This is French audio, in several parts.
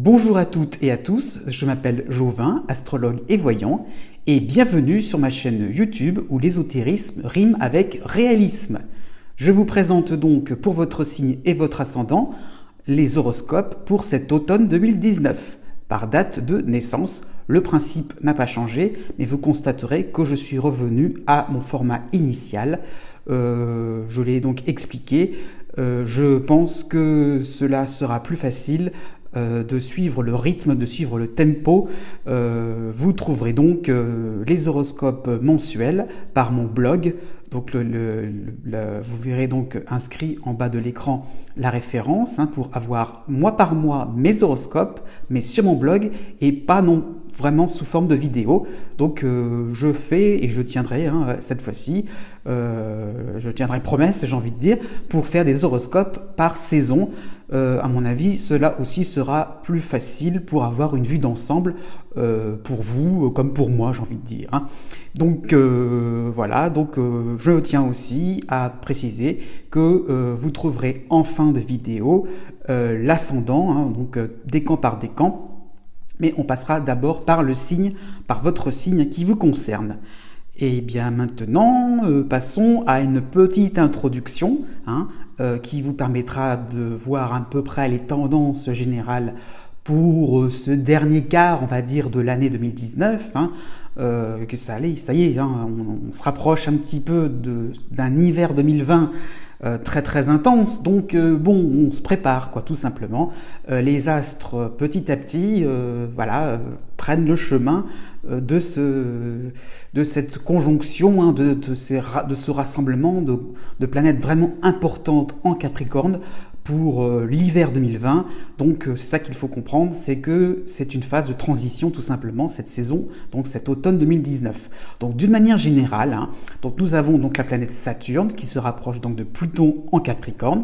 Bonjour à toutes et à tous, je m'appelle Jovin, astrologue et voyant, et bienvenue sur ma chaîne YouTube où l'ésotérisme rime avec réalisme. Je vous présente donc pour votre signe et votre ascendant les horoscopes pour cet automne 2019. Par date de naissance, le principe n'a pas changé, mais vous constaterez que je suis revenu à mon format initial. Je l'ai donc expliqué. Je pense que cela sera plus facile de suivre le rythme, de suivre le tempo. Vous trouverez donc les horoscopes mensuels par mon blog. Donc vous verrez donc inscrit en bas de l'écran la référence pour avoir mois par mois mes horoscopes, mais sur mon blog et pas non vraiment sous forme de vidéo. Donc je fais et je tiendrai cette fois-ci, je tiendrai promesse, j'ai envie de dire, pour faire des horoscopes par saison. À mon avis, cela aussi sera plus facile pour avoir une vue d'ensemble pour vous comme pour moi, j'ai envie de dire. Donc voilà, donc je tiens aussi à préciser que vous trouverez en fin de vidéo l'ascendant, donc décan par décan. Mais on passera d'abord par le signe, par votre signe qui vous concerne. Et bien maintenant, passons à une petite introduction qui vous permettra de voir à peu près les tendances générales pour ce dernier quart, on va dire, de l'année 2019. Que ça y est, on se rapproche un petit peu d'un hiver 2020 très intense, donc bon, on se prépare quoi, tout simplement. Les astres petit à petit, prennent le chemin de cette conjonction, de ce rassemblement de planètes vraiment importantes en Capricorne pour l'hiver 2020. Donc c'est ça qu'il faut comprendre, c'est que c'est une phase de transition tout simplement, cette saison, donc cet automne 2019. Donc d'une manière générale, donc nous avons donc la planète Saturne qui se rapproche donc de Pluton en Capricorne.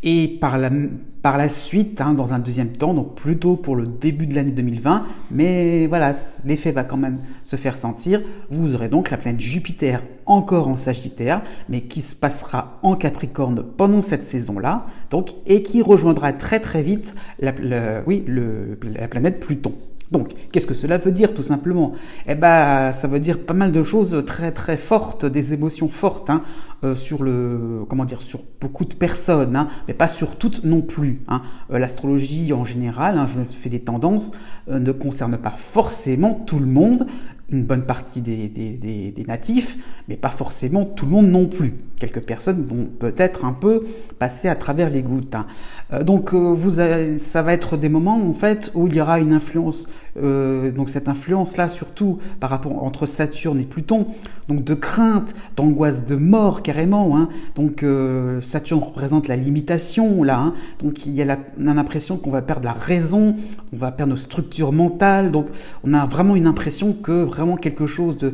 Et par la suite, dans un deuxième temps, donc plutôt pour le début de l'année 2020, mais voilà, l'effet va quand même se faire sentir. Vous aurez donc la planète Jupiter encore en Sagittaire, mais qui se passera en Capricorne pendant cette saison-là, donc, et qui rejoindra très vite la planète Pluton. Donc, qu'est-ce que cela veut dire tout simplement? Ça veut dire pas mal de choses très fortes, des émotions fortes sur beaucoup de personnes, mais pas sur toutes non plus. L'astrologie en général, je fais des tendances, ne concerne pas forcément tout le monde, une bonne partie des natifs, mais pas forcément tout le monde non plus. Quelques personnes vont peut-être un peu passer à travers les gouttes. Donc ça va être des moments en fait où il y aura une influence, donc cette influence-là surtout par rapport entre Saturne et Pluton, donc de crainte, d'angoisse de mort carrément. Donc Saturne représente la limitation là, donc on a l'impression qu'on va perdre la raison, on va perdre nos structures mentales, donc on a vraiment une impression que vraiment quelque chose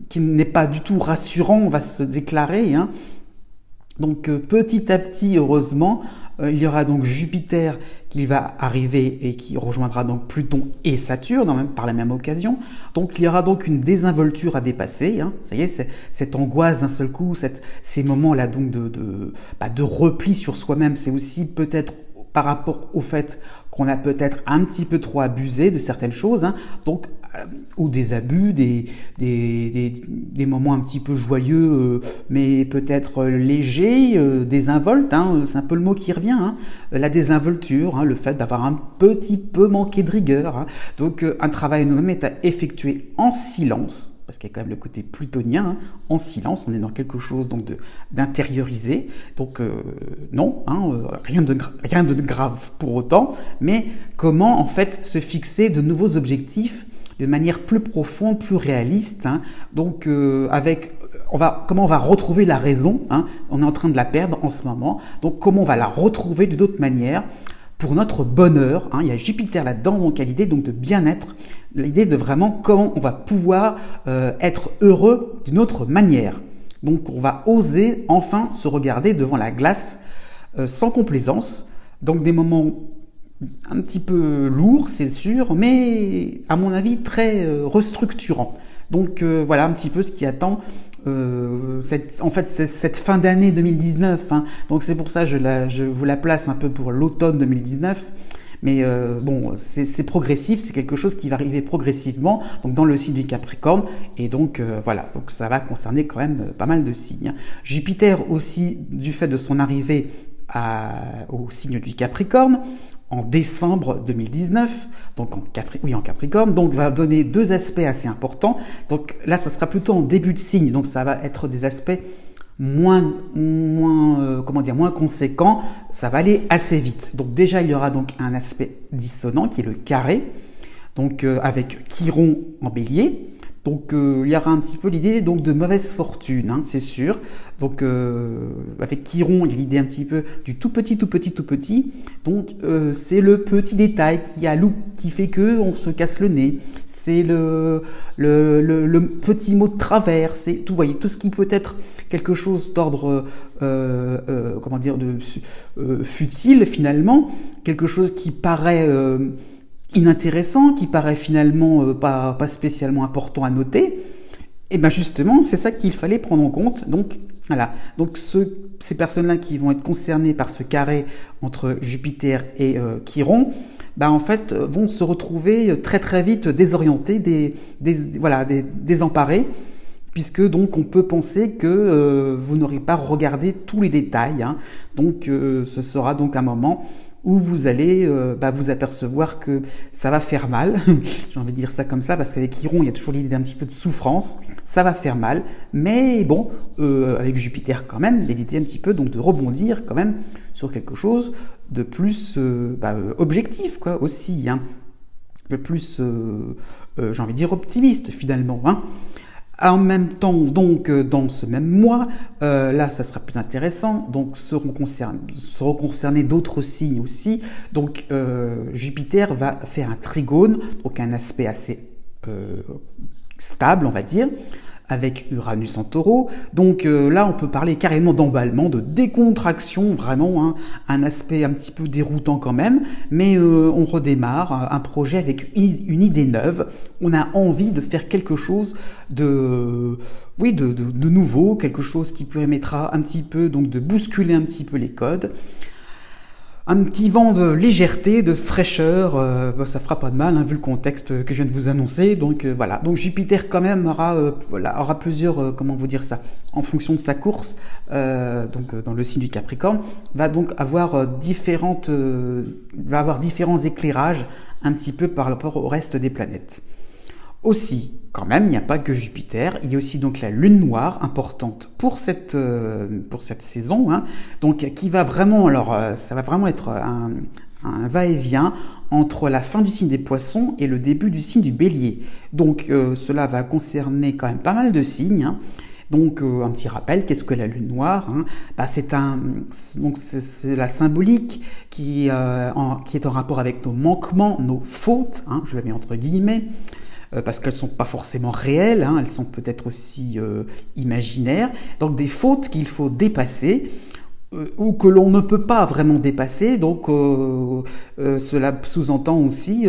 qui n'est pas du tout rassurant va se déclarer. Donc petit à petit, heureusement, il y aura donc Jupiter qui va arriver et qui rejoindra donc Pluton et Saturne par la même occasion. Donc il y aura donc une désinvolture à dépasser. Ça y est, cette angoisse d'un seul coup, ces moments-là donc de repli sur soi-même, c'est aussi peut-être par rapport au fait qu'on a peut-être un petit peu trop abusé de certaines choses, donc ou des abus, des moments un petit peu joyeux, mais peut-être légers, désinvoltes, c'est un peu le mot qui revient, la désinvolture, le fait d'avoir un petit peu manqué de rigueur. Donc un travail nous-mêmes est à effectuer en silence, parce qu'il y a quand même le côté plutonien, en silence, on est dans quelque chose donc d'intériorisé, donc non, rien de grave pour autant, mais comment en fait se fixer de nouveaux objectifs de manière plus profonde, plus réaliste, donc comment on va retrouver la raison, on est en train de la perdre en ce moment, donc comment on va la retrouver de d'autres manières, pour notre bonheur, il y a Jupiter là-dedans, donc il y a l'idée donc de bien-être, l'idée de vraiment comment on va pouvoir être heureux d'une autre manière. Donc on va oser enfin se regarder devant la glace sans complaisance, donc des moments un petit peu lourds, c'est sûr, mais à mon avis très restructurants. Donc voilà un petit peu ce qui attend cette fin d'année 2019. Donc c'est pour ça que je vous la place un peu pour l'automne 2019. Mais bon, c'est progressif, c'est quelque chose qui va arriver progressivement, donc dans le signe du Capricorne, et donc voilà, donc ça va concerner quand même pas mal de signes. Jupiter aussi, du fait de son arrivée au signe du Capricorne, en décembre 2019, donc en Capricorne, donc va donner deux aspects assez importants. Donc là, ce sera plutôt en début de signe, donc ça va être des aspects moins conséquents, ça va aller assez vite. Donc déjà, il y aura donc un aspect dissonant qui est le carré, donc avec Chiron en Bélier. Donc il y aura un petit peu l'idée donc de mauvaise fortune, hein, c'est sûr. Donc avec Chiron, il y a l'idée un petit peu du tout petit. Donc c'est le petit détail qui fait que on se casse le nez. C'est le petit mot de travers. C'est tout, voyez, tout ce qui peut être quelque chose d'ordre futile finalement, quelque chose qui paraît inintéressant, qui paraît finalement pas spécialement important à noter, et bien justement, c'est ça qu'il fallait prendre en compte. Donc voilà, donc ces personnes-là qui vont être concernées par ce carré entre Jupiter et Chiron, en fait, vont se retrouver très très vite désorientés, désemparés, puisque donc on peut penser que vous n'aurez pas regardé tous les détails, hein. Donc ce sera donc un moment où vous allez vous apercevoir que ça va faire mal. J'ai envie de dire ça comme ça, parce qu'avec Chiron, il y a toujours l'idée d'un petit peu de souffrance. Ça va faire mal, mais bon, avec Jupiter quand même, il y a l'idée un petit peu donc de rebondir quand même sur quelque chose de plus objectif, quoi, aussi, hein. Le plus, j'ai envie de dire, optimiste finalement, hein. En même temps, donc, dans ce même mois, là, ça sera plus intéressant, donc seront concernés d'autres signes aussi. Donc, Jupiter va faire un trigone, donc un aspect assez stable, on va dire, avec Uranus en Taureau. Donc là, on peut parler carrément d'emballement, de décontraction, vraiment, hein, un aspect un petit peu déroutant quand même, mais on redémarre un projet avec une idée neuve. On a envie de faire quelque chose de nouveau, quelque chose qui permettra un petit peu donc de bousculer un petit peu les codes. Un petit vent de légèreté, de fraîcheur, ça fera pas de mal, hein, vu le contexte que je viens de vous annoncer. Donc voilà. Donc Jupiter quand même aura plusieurs, comment vous dire ça, en fonction de sa course, donc dans le signe du Capricorne, va donc avoir différents éclairages un petit peu par rapport au reste des planètes. Aussi, quand même, il n'y a pas que Jupiter, il y a aussi donc la Lune noire, importante pour cette saison, hein, donc qui va vraiment, ça va vraiment être un va-et-vient entre la fin du signe des Poissons et le début du signe du Bélier. Donc cela va concerner quand même pas mal de signes, hein. Donc un petit rappel, qu'est-ce que la Lune noire, hein? C'est la symbolique qui est en rapport avec nos manquements, nos fautes, hein, je le mets entre guillemets, parce qu'elles ne sont pas forcément réelles, hein, elles sont peut-être aussi imaginaires, donc des fautes qu'il faut dépasser, ou que l'on ne peut pas vraiment dépasser, donc cela sous-entend aussi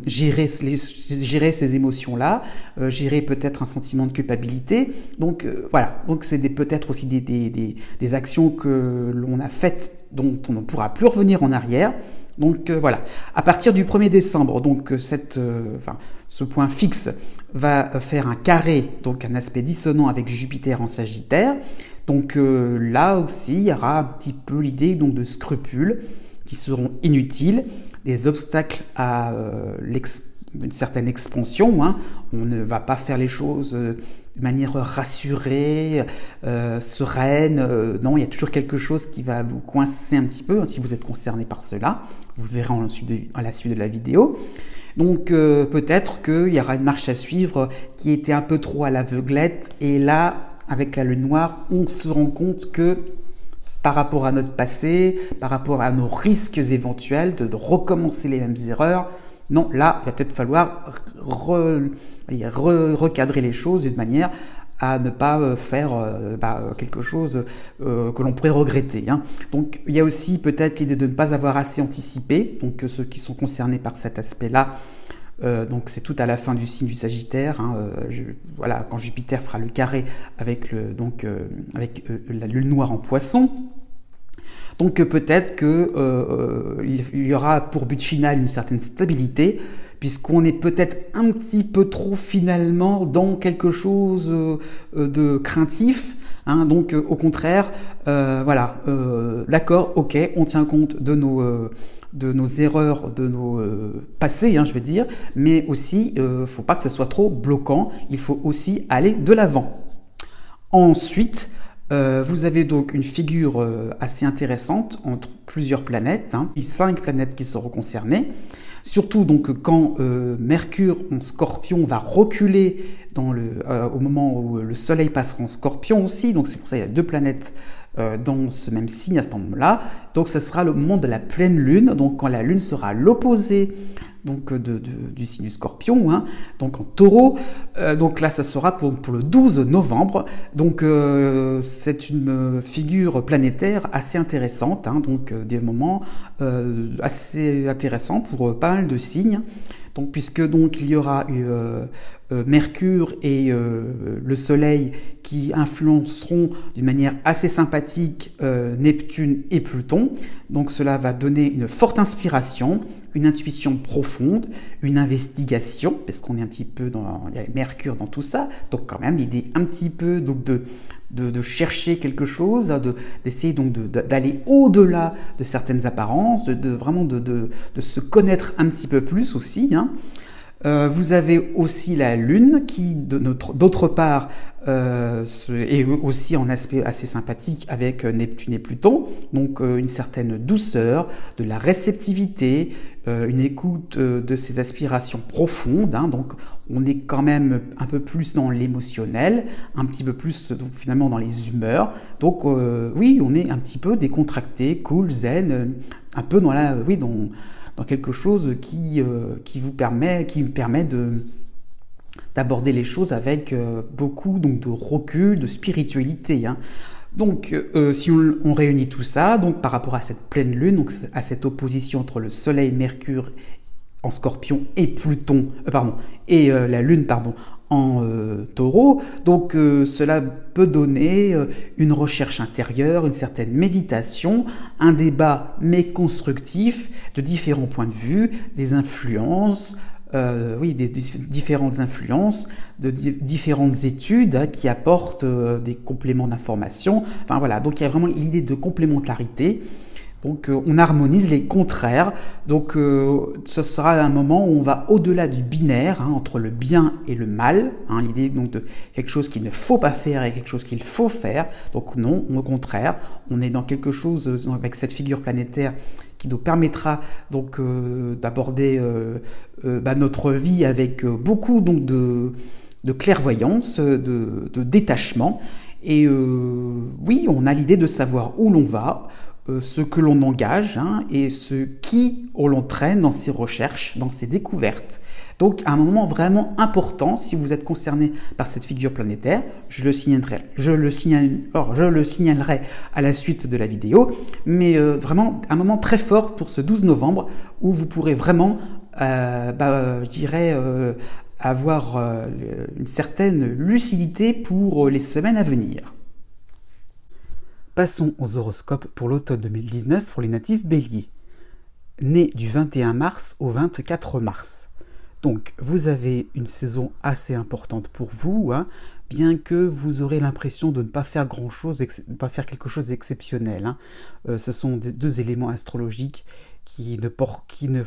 gérer ces émotions-là, gérer peut-être un sentiment de culpabilité, donc voilà, donc c'est peut-être aussi des actions que l'on a faites dont on ne pourra plus revenir en arrière. Donc voilà, à partir du 1er décembre, donc ce point fixe va faire un carré, donc un aspect dissonant avec Jupiter en Sagittaire. Donc là aussi, il y aura un petit peu l'idée donc de scrupules qui seront inutiles, des obstacles à une certaine expansion, hein. On ne va pas faire les choses de manière rassurée, sereine. Non, il y a toujours quelque chose qui va vous coincer un petit peu, hein, si vous êtes concerné par cela. Vous le verrez à la suite de la vidéo. Donc peut-être qu'il y aura une marche à suivre qui était un peu trop à l'aveuglette. Et là, avec la Lune noire, on se rend compte que par rapport à notre passé, par rapport à nos risques éventuels de recommencer les mêmes erreurs, non, là, il va peut-être falloir recadrer les choses d'une manière à ne pas faire quelque chose que l'on pourrait regretter, hein. Donc, il y a aussi peut-être l'idée de ne pas avoir assez anticipé, donc ceux qui sont concernés par cet aspect-là, donc c'est tout à la fin du signe du Sagittaire, hein, voilà, quand Jupiter fera le carré avec la Lune noire en Poisson. Donc peut-être que il y aura pour but final une certaine stabilité, puisqu'on est peut-être un petit peu trop finalement dans quelque chose de craintif. Hein, donc au contraire, voilà, d'accord, ok, on tient compte de nos erreurs, de nos passés, hein, je vais dire, mais aussi, faut pas que ce soit trop bloquant, il faut aussi aller de l'avant. Ensuite, vous avez donc une figure assez intéressante entre plusieurs planètes, hein, 5 planètes qui seront concernées. Surtout donc quand Mercure en Scorpion va reculer au moment où le Soleil passera en Scorpion aussi, donc c'est pour ça qu'il y a 2 planètes dans ce même signe à ce moment-là. Donc ce sera le moment de la pleine Lune, donc quand la Lune sera à l'opposé donc du signe du Scorpion, hein, donc en Taureau. Donc là, ça sera pour le 12 novembre. Donc c'est une figure planétaire assez intéressante, hein, donc des moments assez intéressants pour pas mal de signes. Donc, puisque donc il y aura Mercure et le Soleil qui influenceront d'une manière assez sympathique Neptune et Pluton. Donc cela va donner une forte inspiration, une intuition profonde, une investigation, parce qu'on est un petit peu il y a Mercure dans tout ça, donc quand même l'idée un petit peu donc de chercher quelque chose, d'essayer donc d'aller au-delà de certaines apparences, vraiment de se connaître un petit peu plus aussi, hein. Vous avez aussi la Lune qui, d'autre part, est aussi en aspect assez sympathique avec Neptune et Pluton, donc une certaine douceur, de la réceptivité, une écoute de ses aspirations profondes, hein, donc on est quand même un peu plus dans l'émotionnel, un petit peu plus donc, finalement dans les humeurs, donc oui, on est un petit peu décontracté, cool, zen, un peu dans dans quelque chose qui me permet d'aborder les choses avec beaucoup donc de recul, de spiritualité, hein. Donc, si on réunit tout ça, donc par rapport à cette pleine lune, donc à cette opposition entre le Soleil, Mercure en Scorpion et la Lune, en Taureau, donc cela peut donner une recherche intérieure, une certaine méditation, un débat mais constructif de différents points de vue, des influences. Des différentes influences, de différentes études, hein, qui apportent des compléments d'information. Enfin voilà, donc il y a vraiment l'idée de complémentarité. Donc on harmonise les contraires. Donc ce sera un moment où on va au-delà du binaire, hein, entre le bien et le mal, hein, l'idée donc de quelque chose qu'il ne faut pas faire et quelque chose qu'il faut faire. Donc non, au contraire, on est dans quelque chose avec cette figure planétaire qui nous permettra donc d'aborder notre vie avec beaucoup donc de clairvoyance, de détachement. Et oui, on a l'idée de savoir où l'on va, ce que l'on engage, hein, et qui on l'entraîne dans ses recherches, dans ses découvertes. Donc, à un moment vraiment important, si vous êtes concerné par cette figure planétaire, je le signalerai à la suite de la vidéo, mais vraiment un moment très fort pour ce 12 novembre où vous pourrez vraiment, je dirais, avoir une certaine lucidité pour les semaines à venir. Passons aux horoscopes pour l'automne 2019 pour les natifs béliers, nés du 21 mars au 24 mars. Donc, vous avez une saison assez importante pour vous, hein, bien que vous aurez l'impression de ne pas faire grand-chose, de ne pas faire quelque chose d'exceptionnel, hein. Ce sont deux éléments astrologiques qui ne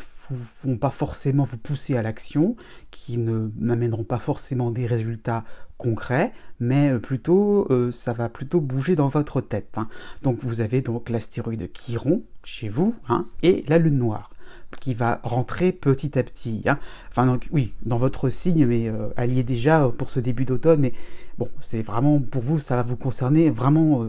vont pas forcément vous pousser à l'action, qui n'amèneront pas forcément des résultats concrets, mais plutôt ça va plutôt bouger dans votre tête, hein. Donc vous avez donc l'astéroïde Chiron chez vous, hein, et la lune noire qui va rentrer petit à petit, hein. Enfin donc oui, dans votre signe, mais elle y est déjà pour ce début d'automne, mais bon, c'est vraiment pour vous, ça va vous concerner vraiment,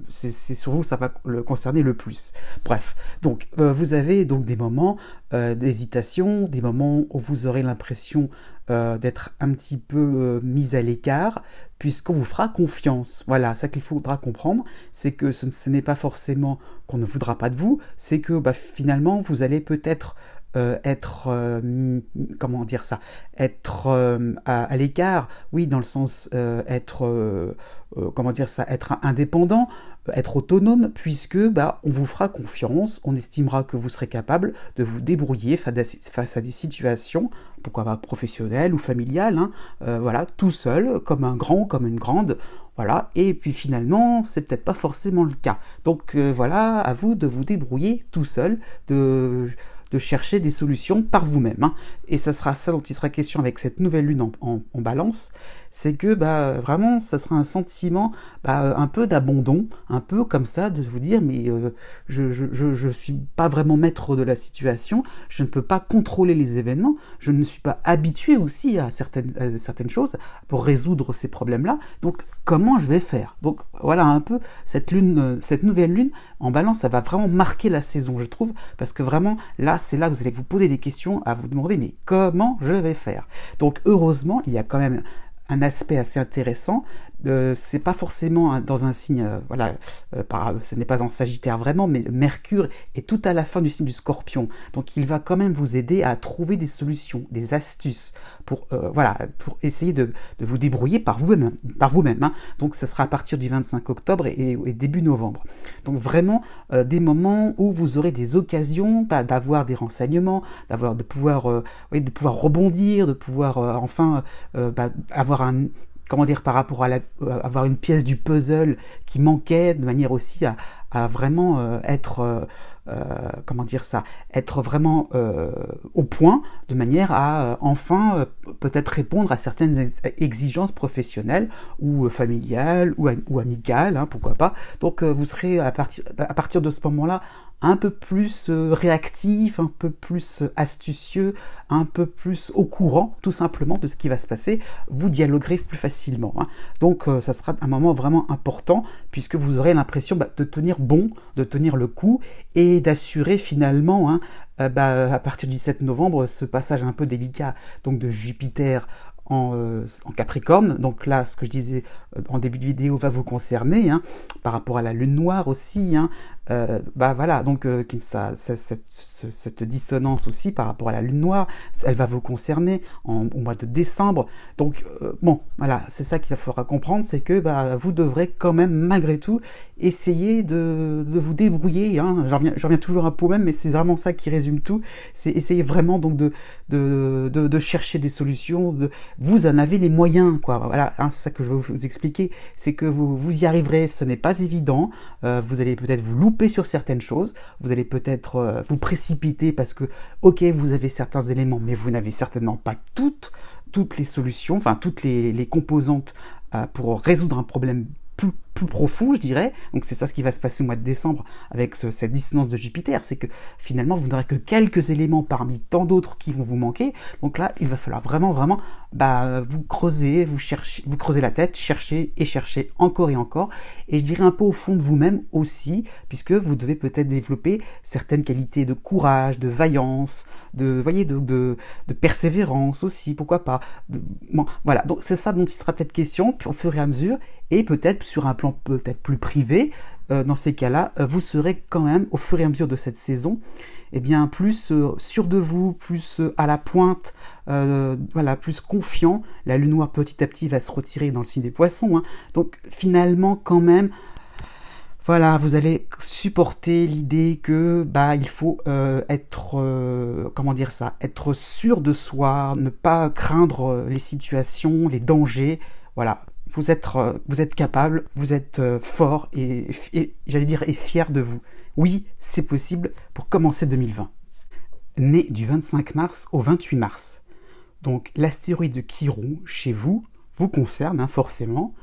c'est sur vous, ça va le concerner le plus. Bref, donc vous avez donc des moments d'hésitation, des moments où vous aurez l'impression d'être un petit peu mis à l'écart, puisqu'on vous fera confiance. Voilà, ça qu'il faudra comprendre, c'est que ce n'est pas forcément qu'on ne voudra pas de vous, c'est que finalement vous allez peut-être être, comment dire ça, être à l'écart, oui, dans le sens être, comment dire ça, être indépendant, être autonome, puisque bah, on vous fera confiance, on estimera que vous serez capable de vous débrouiller face à des situations, pourquoi pas professionnelles ou familiales, hein, voilà, tout seul, comme un grand ou comme une grande, voilà, et puis finalement, c'est peut-être pas forcément le cas. Donc voilà, à vous de vous débrouiller tout seul, de chercher des solutions par vous-même. Hein. Et ce sera ça dont il sera question avec cette nouvelle lune en balance, c'est que bah, vraiment, ça sera un sentiment bah, un peu d'abandon, un peu comme ça, de vous dire, mais je suis pas vraiment maître de la situation, je ne peux pas contrôler les événements, je ne suis pas habitué aussi à certaines choses pour résoudre ces problèmes-là, donc comment je vais faire? Donc voilà un peu cette nouvelle lune en balance, ça va vraiment marquer la saison, je trouve, parce que vraiment, là, c'est là que vous allez vous poser des questions, à vous demander, mais comment je vais faire? Donc heureusement, il y a quand même un aspect assez intéressant. C'est pas forcément dans un signe, voilà, ce n'est pas en Sagittaire vraiment, mais Mercure est tout à la fin du signe du Scorpion, donc il va quand même vous aider à trouver des solutions, des astuces pour, voilà, pour essayer de vous débrouiller par vous-même. Hein. Donc ce sera à partir du 25 octobre et début novembre. Donc vraiment des moments où vous aurez des occasions d'avoir des renseignements, de pouvoir rebondir, de pouvoir enfin avoir comment dire, par rapport à avoir une pièce du puzzle qui manquait, de manière aussi à vraiment être, comment dire ça, être vraiment au point, de manière à enfin peut-être répondre à certaines exigences professionnelles ou familiales ou amicales, hein, pourquoi pas. Donc vous serez à partir de ce moment-là un peu plus réactif, un peu plus astucieux, un peu plus au courant tout simplement de ce qui va se passer, vous dialoguerez plus facilement. Hein. Donc ça sera un moment vraiment important puisque vous aurez l'impression de tenir bon, de tenir le coup et d'assurer finalement hein, à partir du 7 novembre ce passage un peu délicat donc de Jupiter en Capricorne, donc là ce que je disais en début de vidéo va vous concerner, hein, par rapport à la lune noire aussi, hein, voilà, donc cette dissonance aussi par rapport à la lune noire, elle va vous concerner au mois de décembre, donc bon, voilà, c'est ça qu'il faudra comprendre, c'est que vous devrez quand même malgré tout essayer de vous débrouiller, hein, j'en reviens toujours un peu au même, mais c'est vraiment ça qui résume tout, c'est essayer vraiment donc de chercher des solutions, vous en avez les moyens, quoi, voilà, hein, c'est ça que je veux vous expliquer, c'est que vous y arriverez, ce n'est pas évident, vous allez peut-être vous louper sur certaines choses, vous allez peut-être vous précipiter parce que, ok, vous avez certains éléments, mais vous n'avez certainement pas toutes les solutions, enfin toutes les composantes pour résoudre un problème plus profond, je dirais. Donc c'est ça ce qui va se passer au mois de décembre avec cette dissonance de Jupiter, c'est que finalement vous n'aurez que quelques éléments parmi tant d'autres qui vont vous manquer. Donc là, il va falloir vraiment vous creuser, vous creusez la tête, chercher encore et encore. Et je dirais un peu au fond de vous-même aussi, puisque vous devez peut-être développer certaines qualités de courage, de vaillance, de persévérance aussi, pourquoi pas. Bon, voilà, donc c'est ça dont il sera peut-être question au fur et à mesure, et peut-être sur un plan peut-être plus privé, dans ces cas-là, vous serez quand même, au fur et à mesure de cette saison, eh bien, plus sûr de vous, plus à la pointe, voilà, plus confiant. La lune noire petit à petit va se retirer dans le signe des poissons, hein. Donc finalement quand même, voilà, vous allez supporter l'idée que il faut être, comment dire ça, être sûr de soi, ne pas craindre les situations, les dangers, voilà. Vous êtes capable, vous êtes fort et j'allais dire et fier de vous. Oui, c'est possible pour commencer 2020. Né du 25 mars au 28 mars. Donc l'astéroïde de Chiron, chez vous concerne hein, forcément,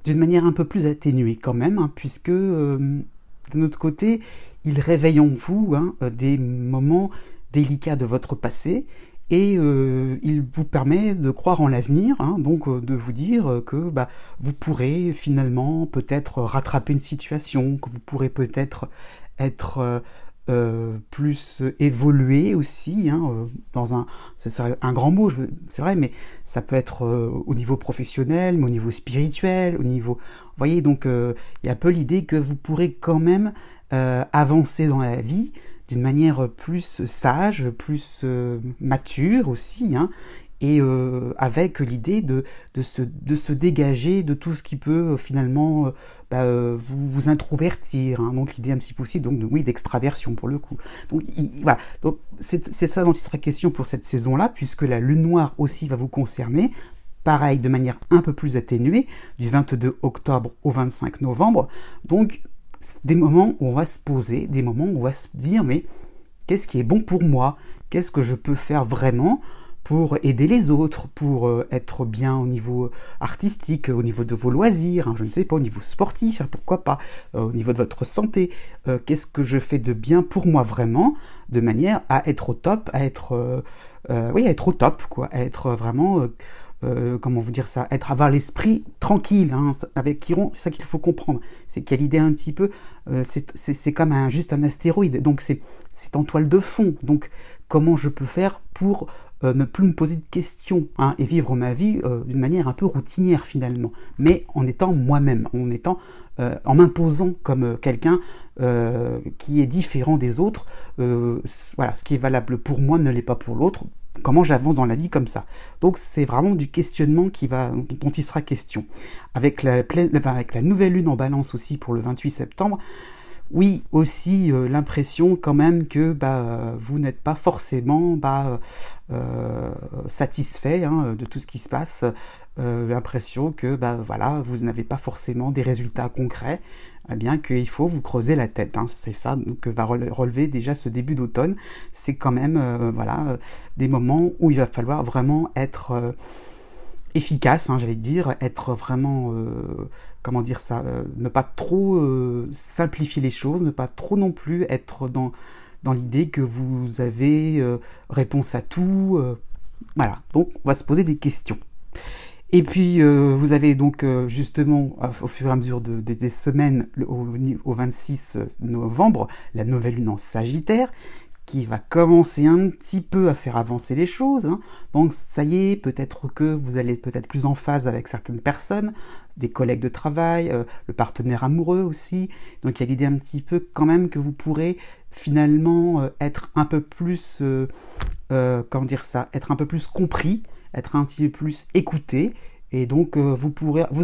d'une manière un peu plus atténuée quand même, hein, puisque de notre côté, il réveille en vous hein, des moments délicats de votre passé, et il vous permet de croire en l'avenir, hein, donc de vous dire que vous pourrez finalement peut-être rattraper une situation, que vous pourrez peut-être être plus évolué aussi, hein, c'est un grand mot, c'est vrai, mais ça peut être au niveau professionnel, mais au niveau spirituel, au niveau... Vous voyez, donc il y a un peu l'idée que vous pourrez quand même avancer dans la vie, d'une manière plus sage, plus mature aussi, hein, et avec l'idée de se dégager de tout ce qui peut finalement vous introvertir, hein. Donc l'idée un petit peu aussi donc oui d'extraversion pour le coup. Donc voilà, donc c'est ça dont il sera question pour cette saison-là, puisque la lune noire aussi va vous concerner. Pareil, de manière un peu plus atténuée, du 22 octobre au 25 novembre. Donc des moments où on va se poser, des moments où on va se dire mais qu'est-ce qui est bon pour moi? Qu'est-ce que je peux faire vraiment pour aider les autres, pour être bien au niveau artistique, au niveau de vos loisirs, hein, je ne sais pas, au niveau sportif, hein, pourquoi pas, au niveau de votre santé, qu'est-ce que je fais de bien pour moi vraiment, de manière à être au top, à être au top, quoi, à être vraiment, comment vous dire ça, avoir l'esprit tranquille, hein, avec Chiron, c'est ça qu'il faut comprendre, c'est qu'il y a l'idée un petit peu, c'est comme juste un astéroïde, donc c'est en toile de fond, donc comment je peux faire pour ne plus me poser de questions, hein, et vivre ma vie d'une manière un peu routinière finalement, mais en étant moi-même, en m'imposant comme quelqu'un qui est différent des autres. Voilà, ce qui est valable pour moi ne l'est pas pour l'autre. Comment j'avance dans la vie comme ça. Donc c'est vraiment du questionnement dont il sera question. Avec la nouvelle lune en balance aussi pour le 28 septembre, oui, aussi l'impression quand même que vous n'êtes pas forcément satisfait, hein, de tout ce qui se passe. L'impression que voilà, vous n'avez pas forcément des résultats concrets, bien qu'il faut vous creuser la tête, hein. C'est ça que va relever déjà ce début d'automne. C'est quand même des moments où il va falloir vraiment être efficace, hein, j'allais dire, être vraiment, comment dire ça, ne pas trop simplifier les choses, ne pas trop non plus être dans l'idée que vous avez réponse à tout. Voilà, donc on va se poser des questions. Et puis vous avez donc justement au fur et à mesure des semaines au 26 novembre la nouvelle lune en Sagittaire qui va commencer un petit peu à faire avancer les choses, hein. Donc ça y est, peut-être que vous allez peut-être plus en phase avec certaines personnes, des collègues de travail, le partenaire amoureux aussi. Donc il y a l'idée un petit peu quand même que vous pourrez finalement être un peu plus, être un peu plus compris, être un petit peu plus écouté. Et donc vous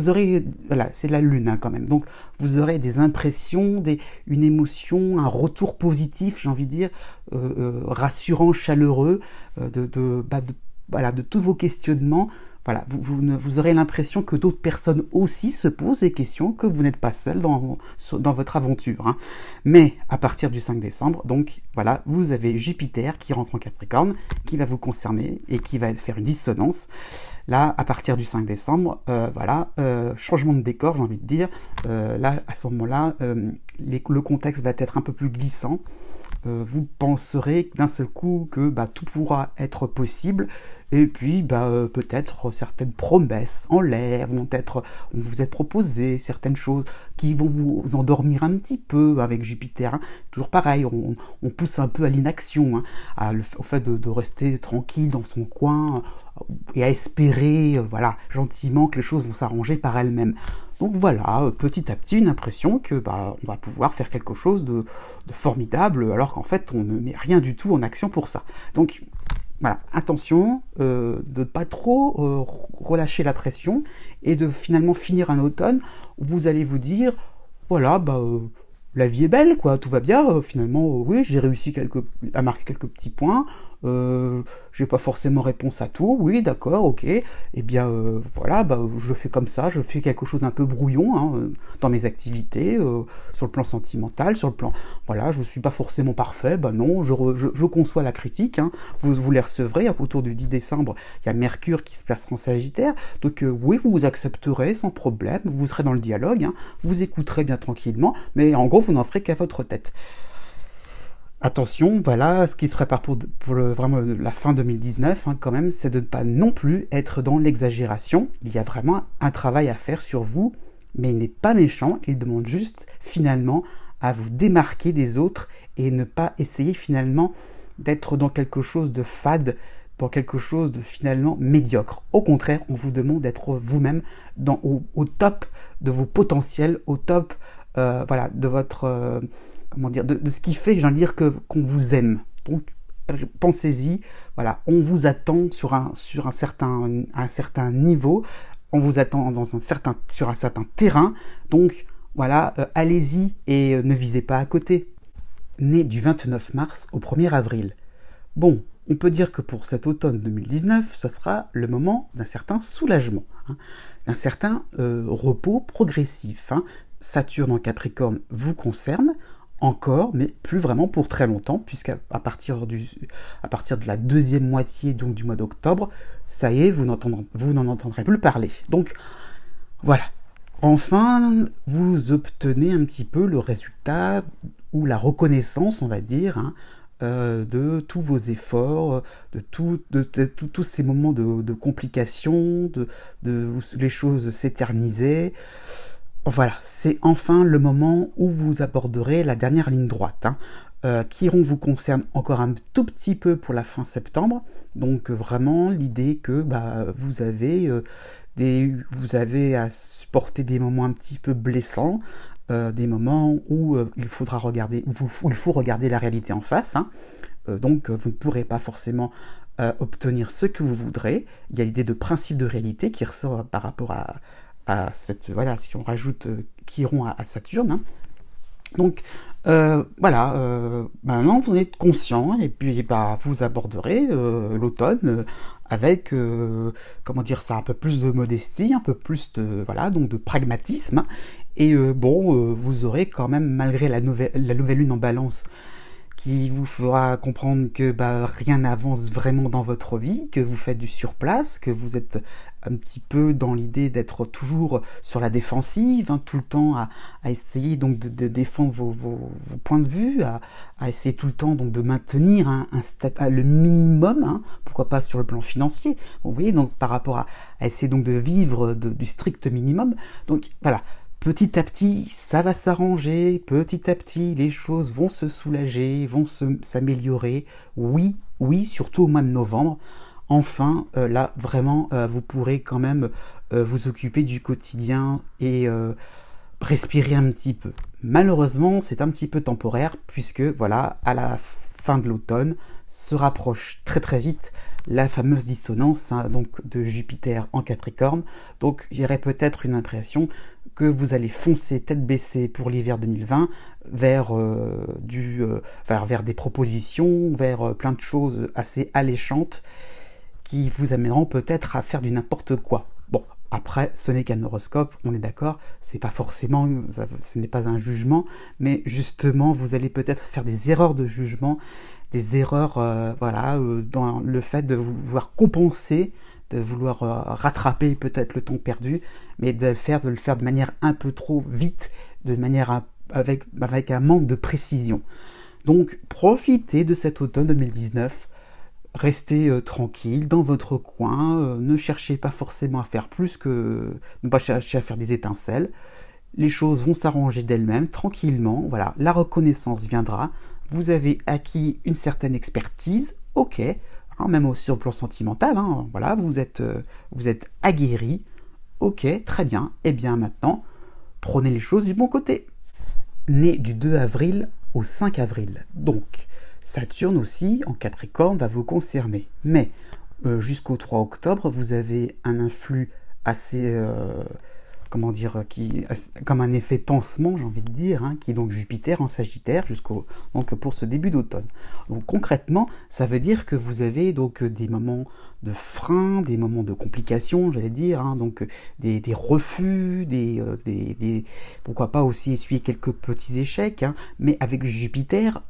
aurez, voilà, c'est la lune, hein, quand même, donc vous aurez des impressions, une émotion, un retour positif, j'ai envie de dire, rassurant, chaleureux, de tous vos questionnements. Voilà, vous aurez l'impression que d'autres personnes aussi se posent des questions, que vous n'êtes pas seul dans votre aventure, hein. Mais à partir du 5 décembre, donc voilà, vous avez Jupiter qui rentre en Capricorne, qui va vous concerner et qui va faire une dissonance. Là, à partir du 5 décembre, changement de décor, j'ai envie de dire. Là, à ce moment-là, le contexte va être un peu plus glissant. Vous penserez d'un seul coup que tout pourra être possible, et puis peut-être certaines promesses en l'air on vous est proposé certaines choses qui vont vous endormir un petit peu avec Jupiter, hein. Toujours pareil, on pousse un peu à l'inaction, hein, au fait de rester tranquille dans son coin et à espérer gentiment que les choses vont s'arranger par elles-mêmes. Donc voilà, petit à petit, une impression que on va pouvoir faire quelque chose de formidable, alors qu'en fait, on ne met rien du tout en action pour ça. Donc voilà, attention de ne pas trop relâcher la pression et de finalement finir un automne où vous allez vous dire, voilà, la vie est belle, quoi, tout va bien, finalement, oui, j'ai réussi à marquer quelques petits points, j'ai pas forcément réponse à tout, oui, d'accord, ok, et bien, je fais comme ça, je fais quelque chose d'un peu brouillon, hein, dans mes activités, sur le plan sentimental, sur le plan, voilà, je suis pas forcément parfait, non, je conçois la critique, hein, vous les recevrez, autour du 10 décembre, il y a Mercure qui se placera en Sagittaire, donc oui, vous accepterez sans problème, vous serez dans le dialogue, hein, vous écouterez bien tranquillement, mais en gros, vous n'en ferez qu'à votre tête. Attention, voilà, ce qui se prépare pour vraiment la fin 2019, hein, quand même, c'est de ne pas non plus être dans l'exagération. Il y a vraiment un travail à faire sur vous, mais il n'est pas méchant, il demande juste, finalement, à vous démarquer des autres et ne pas essayer, finalement, d'être dans quelque chose de fade, dans quelque chose de finalement médiocre. Au contraire, on vous demande d'être vous-même au top de vos potentiels, au top de votre comment dire, de ce qui fait, j'ai envie de dire, qu'on vous aime. Donc, pensez-y, voilà, on vous attend sur un certain niveau, on vous attend sur un certain terrain, donc voilà, allez-y et ne visez pas à côté. Né du 29 mars au 1er avril. Bon, on peut dire que pour cet automne 2019, ce sera le moment d'un certain soulagement, hein, d'un certain repos progressif. Hein. Saturne en Capricorne vous concerne, encore, mais plus vraiment pour très longtemps, puisqu'à partir de la deuxième moitié donc, du mois d'octobre, ça y est, vous n'en entendrez plus parler. Donc, voilà. Enfin, vous obtenez un petit peu le résultat, ou la reconnaissance, on va dire, hein, de tous vos efforts, de tous ces moments de complications, où les choses s'éternisaient. Voilà, c'est enfin le moment où vous aborderez la dernière ligne droite, hein, qui vous concerne encore un tout petit peu pour la fin septembre. Donc vraiment l'idée que vous avez à supporter des moments un petit peu blessants, des moments où il faut regarder la réalité en face. Hein. Donc vous ne pourrez pas forcément obtenir ce que vous voudrez. Il y a l'idée de principe de réalité qui ressort par rapport à cette, voilà, si on rajoute Chiron à Saturne. Hein. Donc maintenant vous en êtes conscient et puis vous aborderez l'automne avec comment dire ça, un peu plus de modestie, un peu plus de pragmatisme, hein. Et vous aurez quand même, malgré la nouvelle lune en Balance qui vous fera comprendre que rien n'avance vraiment dans votre vie, que vous faites du surplace, que vous êtes un petit peu dans l'idée d'être toujours sur la défensive, hein, tout le temps à essayer donc de défendre vos points de vue, à essayer tout le temps donc de maintenir le minimum, hein, pourquoi pas sur le plan financier. Vous voyez, donc par rapport à essayer donc de vivre du strict minimum. Donc voilà. Petit à petit, ça va s'arranger, petit à petit, les choses vont se soulager, vont s'améliorer. Oui, surtout au mois de novembre. Enfin, là, vraiment, vous pourrez quand même vous occuper du quotidien et respirer un petit peu. Malheureusement, c'est un petit peu temporaire, puisque, voilà, à la fin de l'automne, se rapproche très très vite la fameuse dissonance, hein, donc de Jupiter en Capricorne. Donc il y aurait peut-être une impression que vous allez foncer tête baissée pour l'hiver 2020 vers des propositions, vers plein de choses assez alléchantes qui vous amèneront peut-être à faire du n'importe quoi. Bon, après, ce n'est qu'un horoscope, on est d'accord, ce n'est pas un jugement, mais justement, vous allez peut-être faire des erreurs de jugement, des erreurs dans le fait de vouloir compenser, de vouloir rattraper peut-être le temps perdu, mais de le faire de manière un peu trop vite, avec un manque de précision. Donc profitez de cet automne 2019, restez tranquille dans votre coin, ne cherchez pas forcément à faire ne pas chercher à faire des étincelles. Les choses vont s'arranger d'elles-mêmes, tranquillement, voilà, la reconnaissance viendra, vous avez acquis une certaine expertise, ok, hein, même aussi sur le plan sentimental, hein, voilà, vous êtes aguerri, ok, très bien, et bien maintenant, prenez les choses du bon côté. Né du 2 avril au 5 avril, donc Saturne aussi, en Capricorne, va vous concerner, mais jusqu'au 3 octobre, vous avez un influx assez... comme un effet pansement, j'ai envie de dire, hein, qui est donc Jupiter en Sagittaire donc pour ce début d'automne. Donc concrètement, ça veut dire que vous avez donc des moments de frein, des moments de complications, j'allais dire, hein, donc des refus, pourquoi pas aussi essuyer quelques petits échecs, hein, mais avec Jupiter,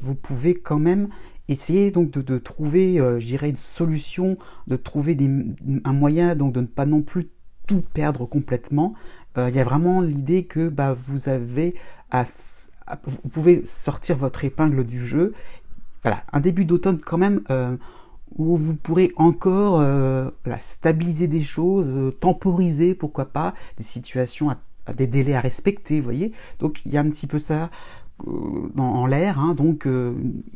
vous pouvez quand même essayer donc de trouver, je dirais, une solution, de trouver un moyen donc de ne pas non plus tout perdre complètement. Il y a vraiment l'idée que vous pouvez sortir votre épingle du jeu. Voilà, un début d'automne quand même où vous pourrez encore stabiliser des choses, temporiser, pourquoi pas, des situations, des délais à respecter, vous voyez. Donc il y a un petit peu ça en l'air, hein, donc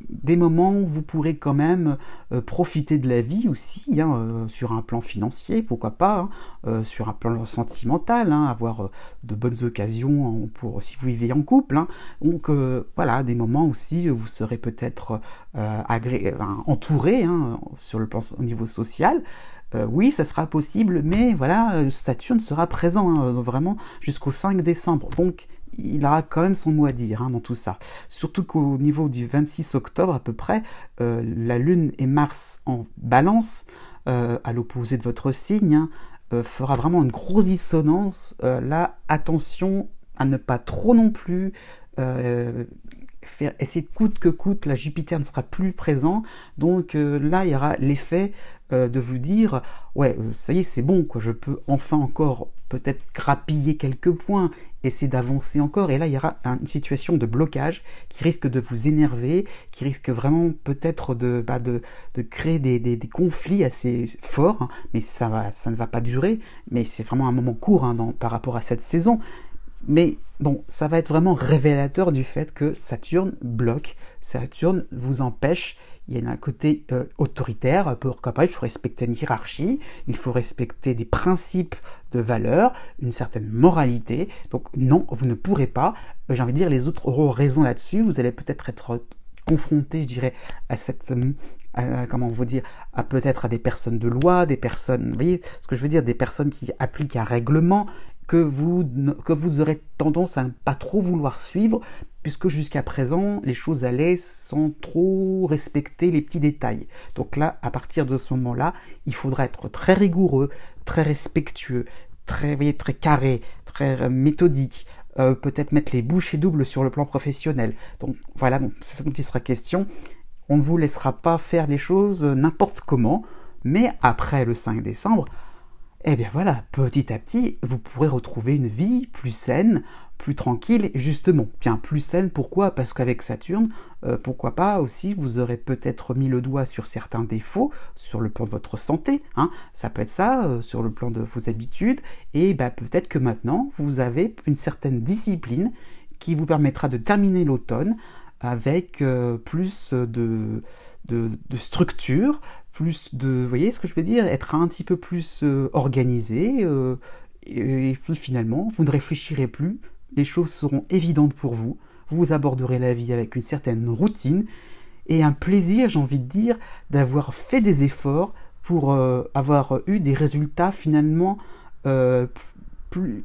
des moments où vous pourrez quand même profiter de la vie aussi, hein, sur un plan financier, pourquoi pas, hein, sur un plan sentimental, hein, avoir de bonnes occasions pour si vous vivez en couple, hein. Donc voilà, des moments aussi où vous serez peut-être entouré, hein, sur le plan au niveau social. Oui, ça sera possible, mais voilà, Saturne sera présent, hein, vraiment jusqu'au 5 décembre. Donc il aura quand même son mot à dire, hein, dans tout ça. Surtout qu'au niveau du 26 octobre à peu près, la Lune et Mars en Balance, à l'opposé de votre signe, hein, fera vraiment une grosse dissonance. Là, attention à ne pas trop non plus essayer de coûte que coûte. La Jupiter ne sera plus présent, donc là il y aura l'effet de vous dire ouais, ça y est, c'est bon, quoi, je peux enfin encore peut-être grappiller quelques points, essayer d'avancer encore, et là il y aura une situation de blocage qui risque de vous énerver, qui risque vraiment peut-être de créer des conflits assez forts, hein, mais ça ne va pas durer, mais c'est vraiment un moment court, hein, par rapport à cette saison. Mais bon, ça va être vraiment révélateur du fait que Saturne bloque, Saturne vous empêche. Il y a un côté autoritaire, pourquoi pas, il faut respecter une hiérarchie, il faut respecter des principes de valeur, une certaine moralité. Donc non, vous ne pourrez pas. J'ai envie de dire, les autres auront raison là-dessus. Vous allez peut-être être confronté, je dirais, à cette... comment vous dire, à peut-être à des personnes de loi, des personnes, vous voyez ce que je veux dire, des personnes qui appliquent un règlement que vous aurez tendance à ne pas trop vouloir suivre, puisque jusqu'à présent, les choses allaient sans trop respecter les petits détails. Donc là, à partir de ce moment-là, il faudra être très rigoureux, très respectueux, très carré, très méthodique, peut-être mettre les bouchées doubles sur le plan professionnel. Donc voilà, donc c'est ça dont il sera question. On ne vous laissera pas faire les choses n'importe comment, mais après le 5 décembre, eh bien voilà, petit à petit, vous pourrez retrouver une vie plus saine, plus tranquille, justement. Tiens, plus saine, pourquoi? Parce qu'avec Saturne, pourquoi pas aussi, vous aurez peut-être mis le doigt sur certains défauts, sur le plan de votre santé, hein, ça peut être ça, sur le plan de vos habitudes, et bah, peut-être que maintenant, vous avez une certaine discipline qui vous permettra de terminer l'automne avec plus de structure, plus de, vous voyez ce que je veux dire, être un petit peu plus organisé, et finalement, vous ne réfléchirez plus, les choses seront évidentes pour vous, vous aborderez la vie avec une certaine routine, et un plaisir, j'ai envie de dire, d'avoir fait des efforts pour avoir eu des résultats finalement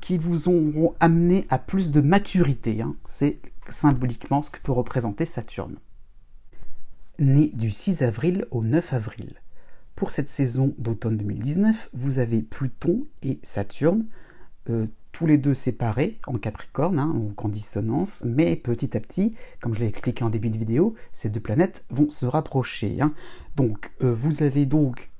qui vous auront amené à plus de maturité, hein. C'est symboliquement ce que peut représenter Saturne. Né du 6 avril au 9 avril. Pour cette saison d'automne 2019, vous avez Pluton et Saturne, tous les deux séparés en Capricorne, hein, donc en dissonance, mais petit à petit, comme je l'ai expliqué en début de vidéo, ces deux planètes vont se rapprocher, hein. Donc vous avez donc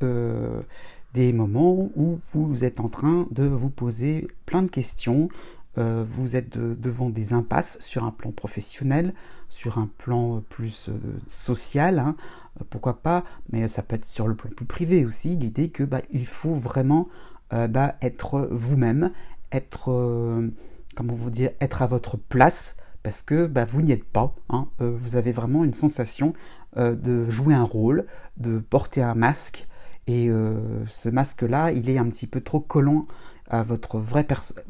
des moments où vous êtes en train de vous poser plein de questions. Vous êtes devant des impasses sur un plan professionnel, sur un plan plus social, hein, pourquoi pas, mais ça peut être sur le plan plus privé aussi, l'idée que il faut vraiment être vous-même, être, comment vous dire, être à votre place, parce que vous n'y êtes pas, hein, vous avez vraiment une sensation de jouer un rôle, de porter un masque, et ce masque-là, il est un petit peu trop collant à votre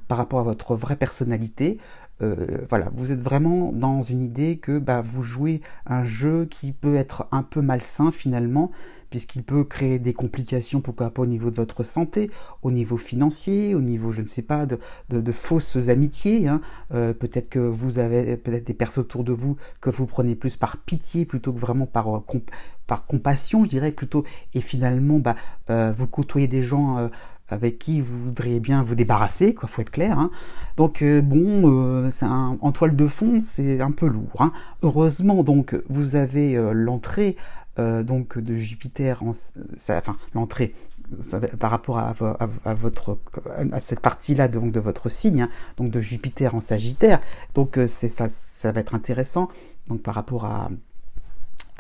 par rapport à votre vraie personnalité. Voilà, vous êtes vraiment dans une idée que vous jouez un jeu qui peut être un peu malsain finalement, puisqu'il peut créer des complications, pourquoi pas au niveau de votre santé, au niveau financier, au niveau, je ne sais pas, de fausses amitiés, hein. Peut-être que vous avez des personnes autour de vous que vous prenez plus par pitié plutôt que vraiment par compassion, je dirais plutôt, et finalement vous côtoyez des gens avec qui vous voudriez bien vous débarrasser, quoi, faut être clair, hein. Donc en toile de fond, c'est un peu lourd, hein. Heureusement, donc, vous avez l'entrée donc de Jupiter, l'entrée par rapport à cette partie-là de votre signe, hein, donc de Jupiter en Sagittaire. Donc ça va être intéressant. Donc par rapport à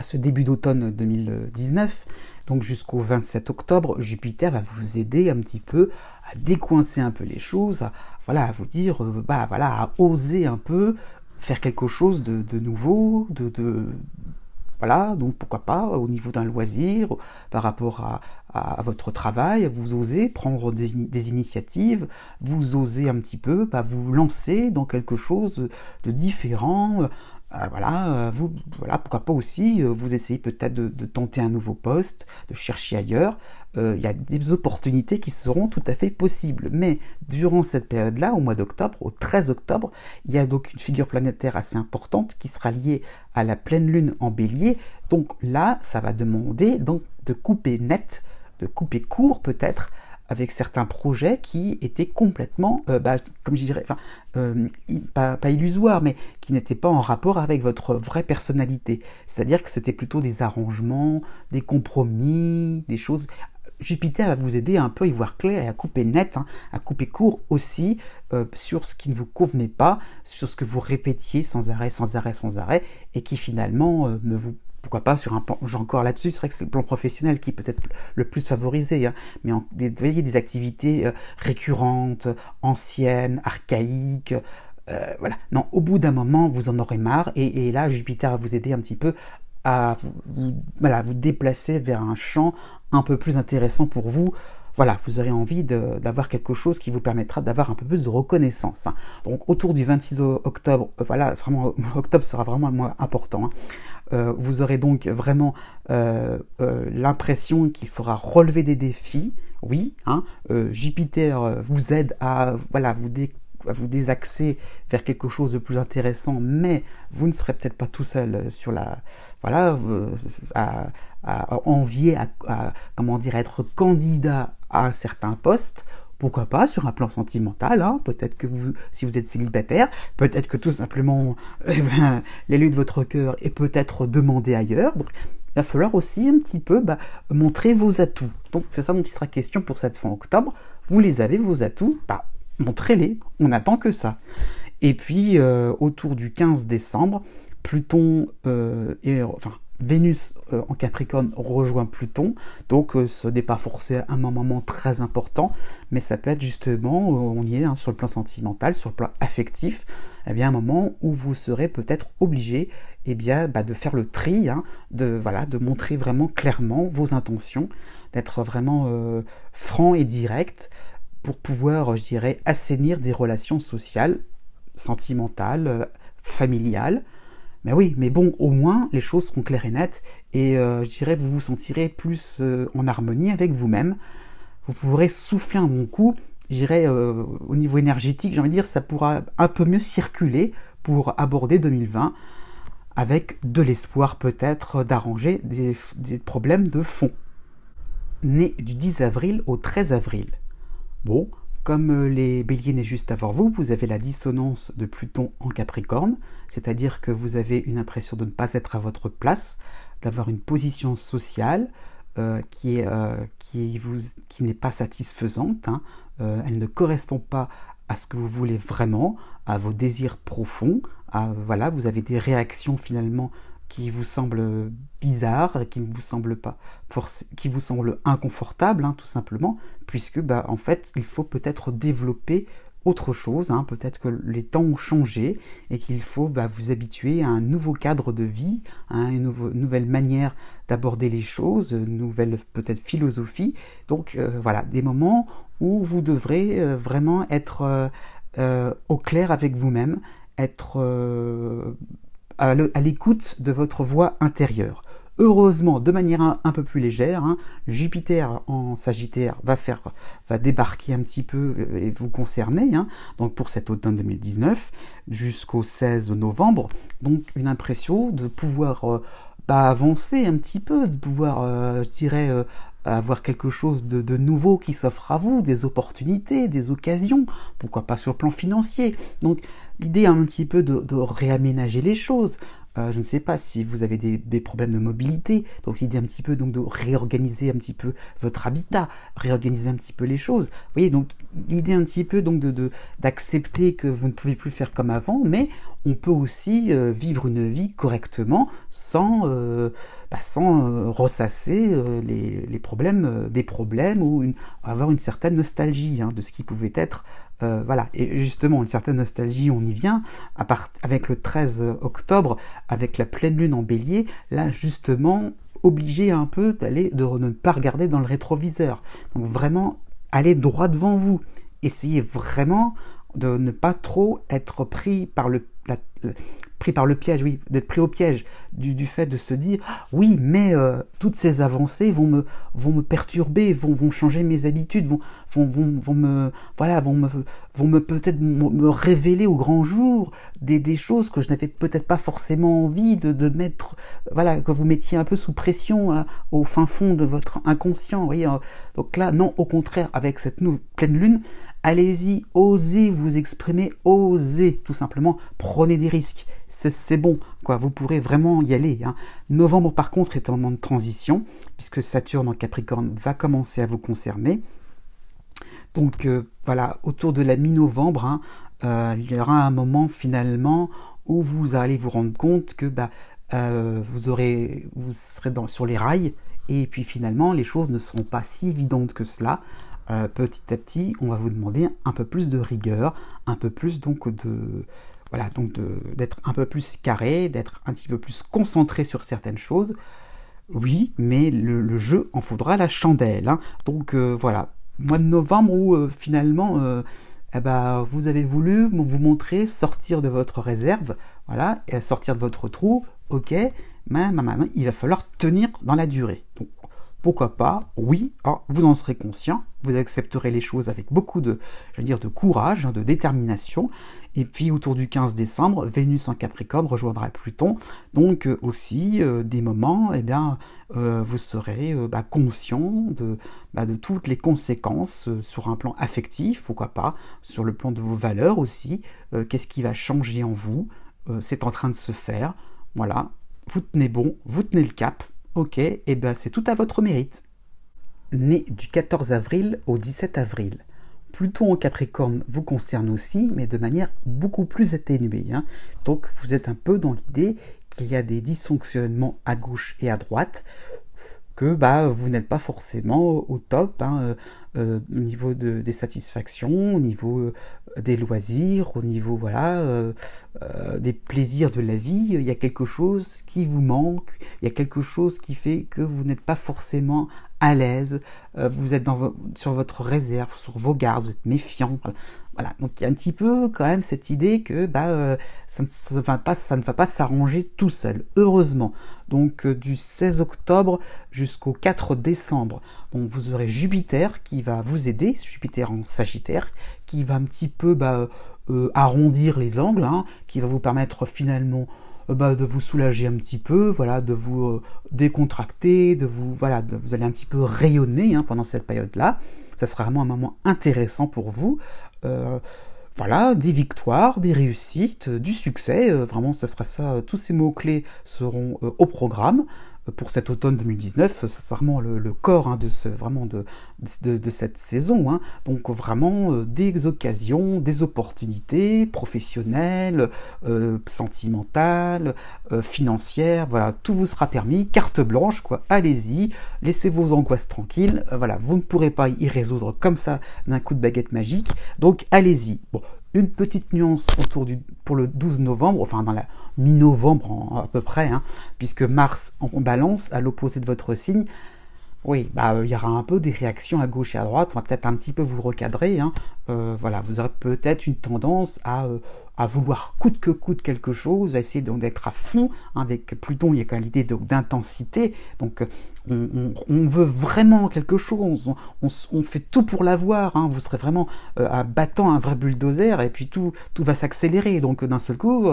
ce début d'automne 2019, donc jusqu'au 27 octobre, Jupiter va vous aider un petit peu à décoincer un peu les choses, à vous dire, à oser un peu, faire quelque chose de nouveau, voilà, donc pourquoi pas au niveau d'un loisir, par rapport à votre travail, vous osez prendre des initiatives, vous osez un petit peu vous lancer dans quelque chose de différent. Voilà, pourquoi pas aussi, vous essayez peut-être de tenter un nouveau poste, de chercher ailleurs. Il y a des opportunités qui seront tout à fait possibles. Mais durant cette période-là, au mois d'octobre, au 13 octobre, il y a donc une figure planétaire assez importante qui sera liée à la pleine lune en bélier. Donc là, ça va demander donc de couper net, de couper court peut-être, avec certains projets qui étaient complètement, comme je dirais, pas illusoires, mais qui n'étaient pas en rapport avec votre vraie personnalité. C'est-à-dire que c'était plutôt des arrangements, des compromis, des choses. Jupiter va vous aider un peu à y voir clair et à couper net, à couper court aussi sur ce qui ne vous convenait pas, sur ce que vous répétiez sans arrêt, et qui finalement ne vous... Pourquoi pas sur un plan, encore là-dessus, c'est vrai que c'est le plan professionnel qui peut être le plus favorisé, mais des activités récurrentes, anciennes, archaïques, voilà. Non, au bout d'un moment, vous en aurez marre, et là, Jupiter va vous aider un petit peu à vous déplacer vers un champ un peu plus intéressant pour vous. Voilà, vous aurez envie d'avoir quelque chose qui vous permettra d'avoir un peu plus de reconnaissance. Donc autour du 26 octobre, voilà, vraiment, octobre sera vraiment un mois important. Vous aurez donc vraiment l'impression qu'il faudra relever des défis. Oui, Jupiter vous aide à vous désaxer vers quelque chose de plus intéressant, mais vous ne serez peut-être pas tout seul sur à envier, comment dire, être candidat à un certain poste. Pourquoi pas sur un plan sentimental, peut-être que si vous êtes célibataire, peut-être que tout simplement l'élu de votre cœur est peut-être demandé ailleurs. Donc, il va falloir aussi un petit peu montrer vos atouts. Donc c'est ça dont il sera question pour cette fin octobre. Vous les avez, vos atouts, montrez-les, on n'attend que ça. Et puis, autour du 15 décembre, Vénus en Capricorne rejoint Pluton, donc ce n'est pas forcément un moment très important, mais ça peut être justement, on y est sur le plan sentimental, sur le plan affectif, un moment où vous serez peut-être obligé de faire le tri, de montrer vraiment clairement vos intentions, d'être vraiment franc et direct, pour pouvoir, je dirais, assainir des relations sociales, sentimentales, familiales. Mais oui, mais bon, au moins, les choses seront claires et nettes, et je dirais, vous vous sentirez plus en harmonie avec vous-même. Vous pourrez souffler un bon coup, je dirais, au niveau énergétique, j'ai envie de dire, ça pourra un peu mieux circuler pour aborder 2020, avec de l'espoir peut-être d'arranger des problèmes de fond. Né du 10 avril au 13 avril. Bon, comme les béliers naissent juste avant vous, vous avez la dissonance de Pluton en Capricorne, c'est-à-dire que vous avez une impression de ne pas être à votre place, d'avoir une position sociale qui n'est pas satisfaisante, elle ne correspond pas à ce que vous voulez vraiment, à vos désirs profonds, vous avez des réactions finalement qui vous semblent bizarres, qui ne vous semblent pas qui vous semblent inconfortables, tout simplement, puisque en fait il faut peut-être développer autre chose, peut-être que les temps ont changé et qu'il faut vous habituer à un nouveau cadre de vie, une nouvelle manière d'aborder les choses, une nouvelle peut-être philosophie. Donc voilà, des moments où vous devrez vraiment être au clair avec vous-même, être à l'écoute de votre voix intérieure. Heureusement, de manière un peu plus légère, Jupiter en Sagittaire va débarquer un petit peu et vous concerner, donc pour cet automne 2019 jusqu'au 16 novembre, donc une impression de pouvoir avancer un petit peu, de pouvoir, je dirais, avoir quelque chose de nouveau qui s'offre à vous, des opportunités, des occasions, pourquoi pas sur le plan financier. Donc l'idée un petit peu de réaménager les choses. Je ne sais pas si vous avez des problèmes de mobilité, donc l'idée un petit peu donc de réorganiser un petit peu votre habitat, réorganiser un petit peu les choses. Vous voyez, donc l'idée un petit peu donc d'accepter que vous ne pouvez plus faire comme avant, mais on peut aussi vivre une vie correctement sans ressasser les problèmes, des problèmes, ou avoir une certaine nostalgie de ce qui pouvait être Voilà, et justement, une certaine nostalgie, on y vient, avec le 13 octobre, avec la pleine lune en bélier, là, justement, obligé un peu de ne pas regarder dans le rétroviseur. Donc vraiment, allez droit devant vous. Essayez vraiment de ne pas trop être pris par le piège, oui, d'être pris au piège du fait de se dire oui, mais toutes ces avancées vont me perturber, vont changer mes habitudes, vont me peut-être me révéler au grand jour des choses que je n'avais peut-être pas forcément envie de mettre, voilà, que vous mettiez un peu sous pression au fin fond de votre inconscient, vous voyez. Donc là, non, au contraire, avec cette pleine lune, allez-y, osez vous exprimer, osez, tout simplement, prenez des risques. C'est bon, quoi, vous pourrez vraiment y aller. Hein. Novembre, par contre, est un moment de transition, puisque Saturne en Capricorne va commencer à vous concerner. Donc, voilà, autour de la mi-novembre, hein, il y aura un moment, finalement, où vous allez vous rendre compte que vous serez sur les rails, et puis finalement, les choses ne seront pas si évidentes que cela. Petit à petit, on va vous demander un peu plus de rigueur, un peu plus d'être un peu plus carré, d'être un petit peu plus concentré sur certaines choses. Oui, mais le jeu en faudra la chandelle. Hein. Donc voilà, mois de novembre où finalement vous avez voulu vous montrer, sortir de votre réserve, voilà, et sortir de votre trou, ok, mais maintenant il va falloir tenir dans la durée. Donc, pourquoi pas, oui, vous en serez conscient, vous accepterez les choses avec beaucoup de courage, de détermination, et puis autour du 15 décembre, Vénus en Capricorne rejoindra Pluton, donc aussi des moments, vous serez conscient de toutes les conséquences sur un plan affectif, pourquoi pas, sur le plan de vos valeurs aussi, qu'est-ce qui va changer en vous, c'est en train de se faire, voilà, vous tenez bon, vous tenez le cap. Ok, c'est tout à votre mérite. Né du 14 avril au 17 avril. Pluton en Capricorne vous concerne aussi, mais de manière beaucoup plus atténuée. Hein. Donc vous êtes un peu dans l'idée qu'il y a des dysfonctionnements à gauche et à droite, que vous n'êtes pas forcément au top au niveau des satisfactions, au niveau des loisirs, au niveau des plaisirs de la vie. Il y a quelque chose qui vous manque, il y a quelque chose qui fait que vous n'êtes pas forcément à l'aise, vous êtes sur votre réserve, sur vos gardes, vous êtes méfiant. Voilà, donc il y a un petit peu quand même cette idée que ça ne va pas s'arranger tout seul, heureusement. Donc du 16 octobre jusqu'au 4 décembre, donc vous aurez Jupiter qui va vous aider, Jupiter en Sagittaire, qui va un petit peu arrondir les angles, hein, qui va vous permettre finalement de vous soulager un petit peu, voilà, de vous décontracter, vous allez un petit peu rayonner pendant cette période-là. Ça sera vraiment un moment intéressant pour vous. Voilà, des victoires, des réussites, du succès, vraiment ça sera ça, tous ces mots-clés seront au programme. Pour cet automne 2019, ça sera vraiment le corps de cette saison. Hein. Donc vraiment des occasions, des opportunités professionnelles, sentimentales, financières, voilà, tout vous sera permis, carte blanche, quoi. Allez-y, laissez vos angoisses tranquilles, voilà, vous ne pourrez pas y résoudre comme ça d'un coup de baguette magique, donc allez-y. Bon, une petite nuance pour le 12 novembre, enfin dans la mi-novembre à peu près, hein, puisque Mars en Balance, à l'opposé de votre signe, oui, il y aura un peu des réactions à gauche et à droite, on va peut-être un petit peu vous recadrer, hein. Voilà, vous aurez peut-être une tendance à vouloir coûte que coûte quelque chose, à essayer d'être à fond, hein. Avec Pluton, il y a quand même l'idée d'intensité, donc on veut vraiment quelque chose, on fait tout pour l'avoir, hein. Vous serez vraiment battant un vrai bulldozer, et puis tout va s'accélérer, donc d'un seul coup,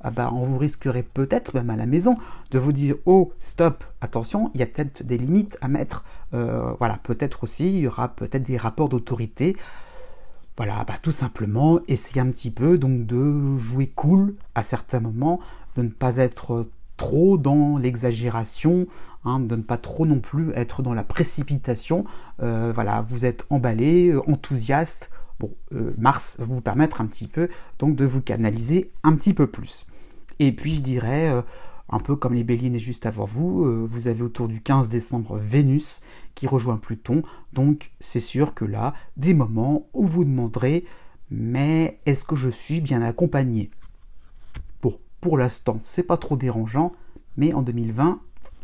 on vous risquerait peut-être, même à la maison, de vous dire « Oh, stop, attention, il y a peut-être des limites à mettre. » Voilà, peut-être aussi, il y aura peut-être des rapports d'autorité. Voilà, tout simplement, essayez un petit peu donc de jouer cool à certains moments, de ne pas être trop dans l'exagération, hein, de ne pas trop non plus être dans la précipitation. Voilà, vous êtes emballé, enthousiaste. Bon, Mars va vous permettre un petit peu donc de vous canaliser un petit peu plus. Et puis je dirais, un peu comme les béliers nés juste avant vous, vous avez autour du 15 décembre Vénus qui rejoint Pluton, donc c'est sûr que là, des moments où vous demanderez mais est-ce que je suis bien accompagné? Bon, pour l'instant, c'est pas trop dérangeant, mais en 2020,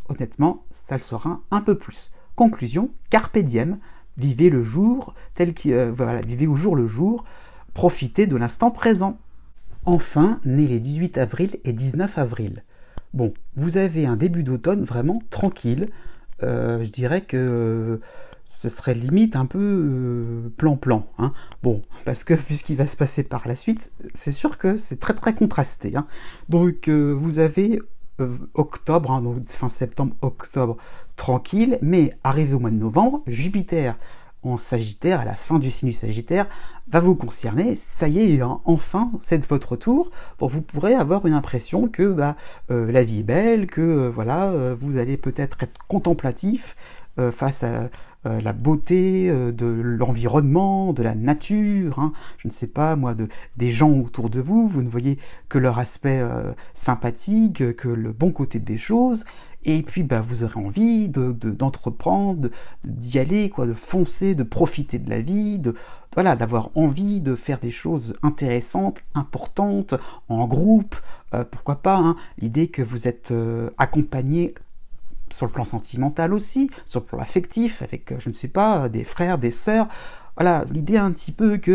honnêtement, ça le sera un peu plus. Conclusion, carpe diem, vivez le jour voilà, vivez au jour le jour, profitez de l'instant présent. Enfin, nés les 18 avril et 19 avril. Bon, vous avez un début d'automne vraiment tranquille. Je dirais que ce serait limite un peu plan-plan. Hein. Bon, parce que vu ce qui va se passer par la suite, c'est sûr que c'est très très contrasté. Hein. Donc vous avez octobre, hein, donc fin septembre, octobre, tranquille, mais arrivé au mois de novembre, Jupiter en Sagittaire, à la fin du signe du Sagittaire, va vous concerner. Ça y est, hein, enfin, c'est votre tour. Donc vous pourrez avoir une impression que la vie est belle, que vous allez peut-être être contemplatif face à la beauté de l'environnement, de la nature, hein, je ne sais pas moi, des gens autour de vous. Vous ne voyez que leur aspect sympathique, que le bon côté des choses. Et puis vous aurez envie d'entreprendre, d'y aller, de foncer, de profiter de la vie, d'avoir envie de faire des choses intéressantes, importantes, en groupe, pourquoi pas, hein, l'idée que vous êtes accompagné sur le plan sentimental aussi, sur le plan affectif, avec, je ne sais pas, des frères, des sœurs. Voilà, l'idée un petit peu que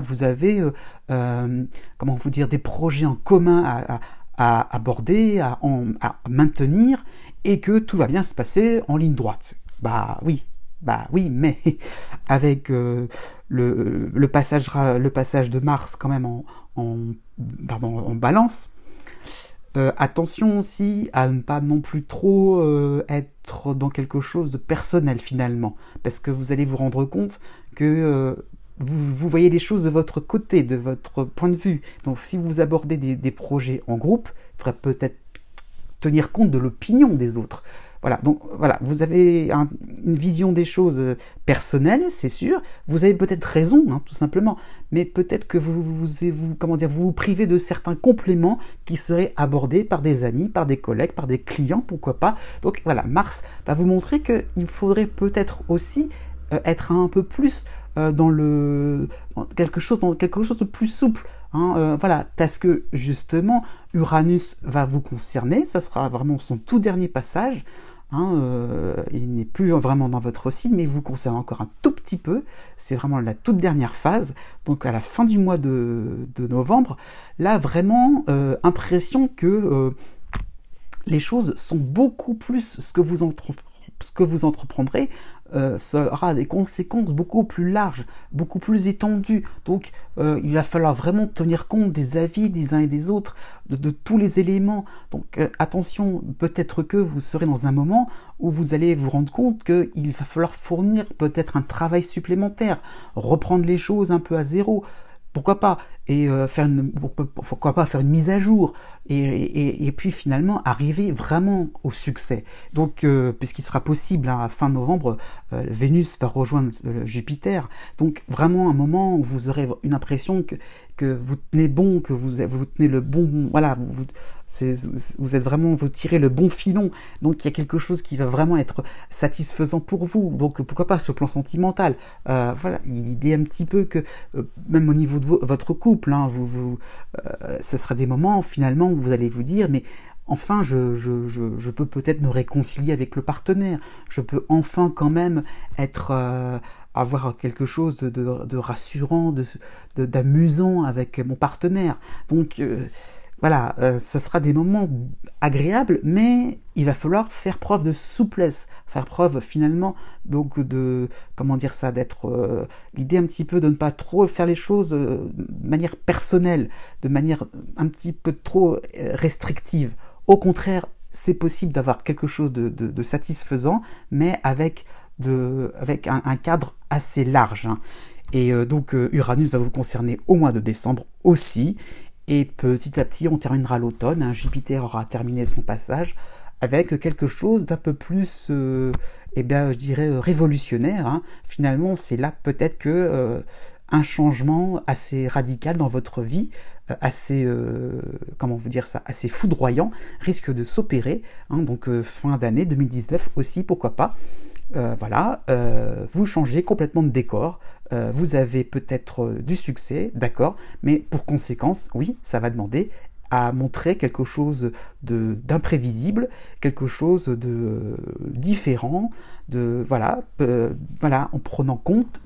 vous avez comment vous dire, des projets en commun à aborder, à maintenir, et que tout va bien se passer en ligne droite. Oui, mais avec le passage de Mars quand même en balance. Attention aussi à ne pas non plus trop être dans quelque chose de personnel finalement, parce que vous allez vous rendre compte que vous voyez les choses de votre côté, de votre point de vue. Donc si vous abordez des projets en groupe, il faudrait peut-être tenir compte de l'opinion des autres. Voilà, donc voilà, vous avez une vision des choses personnelles, c'est sûr. Vous avez peut-être raison, hein, tout simplement, mais peut-être que vous privez de certains compléments qui seraient abordés par des amis, par des collègues, par des clients, pourquoi pas. Donc voilà, Mars va vous montrer qu'il faudrait peut-être aussi être un peu plus dans quelque chose de plus souple. Hein, parce que justement, Uranus va vous concerner, ça sera vraiment son tout dernier passage. Hein, il n'est plus vraiment dans votre signe, mais il vous concerne encore un tout petit peu. C'est vraiment la toute dernière phase, donc à la fin du mois de novembre. Là, vraiment, impression que les choses sont beaucoup plus ce que vous entreprendrez. Ça aura des conséquences beaucoup plus larges, beaucoup plus étendues. Donc il va falloir vraiment tenir compte des avis des uns et des autres, de tous les éléments. Donc attention, peut-être que vous serez dans un moment où vous allez vous rendre compte qu'il va falloir fournir peut-être un travail supplémentaire, reprendre les choses un peu à zéro. Pourquoi pas, et pourquoi pas faire une mise à jour, et puis finalement arriver vraiment au succès. Donc puisqu'il sera possible, hein, à fin novembre, Vénus va rejoindre Jupiter, donc vraiment un moment où vous aurez une impression que vous tenez bon, que vous tenez le bon, voilà, vous êtes vraiment, vous tirez le bon filon, donc il y a quelque chose qui va vraiment être satisfaisant pour vous. Donc pourquoi pas sur le plan sentimental, l'idée un petit peu que même au niveau de votre couple, hein, ce sera des moments finalement où vous allez vous dire, mais enfin je peux peut-être me réconcilier avec le partenaire, je peux enfin quand même avoir quelque chose de rassurant, d'amusant avec mon partenaire. Donc ça sera des moments agréables, mais il va falloir faire preuve de souplesse, faire preuve finalement donc d'être l'idée un petit peu de ne pas trop faire les choses de manière personnelle, de manière un petit peu trop restrictive. Au contraire, c'est possible d'avoir quelque chose de satisfaisant, mais avec un cadre assez large. Hein. Et donc Uranus va vous concerner au mois de décembre aussi. Et petit à petit, on terminera l'automne. Hein, Jupiter aura terminé son passage avec quelque chose d'un peu plus, je dirais, révolutionnaire. Hein. Finalement, c'est là peut-être que un changement assez radical dans votre vie, assez foudroyant, risque de s'opérer. Hein, donc fin d'année 2019 aussi, pourquoi pas. Vous changez complètement de décor. vous avez peut-être du succès, d'accord, mais pour conséquence, oui, ça va demander à montrer quelque chose d'imprévisible, quelque chose de différent, voilà, en prenant compte,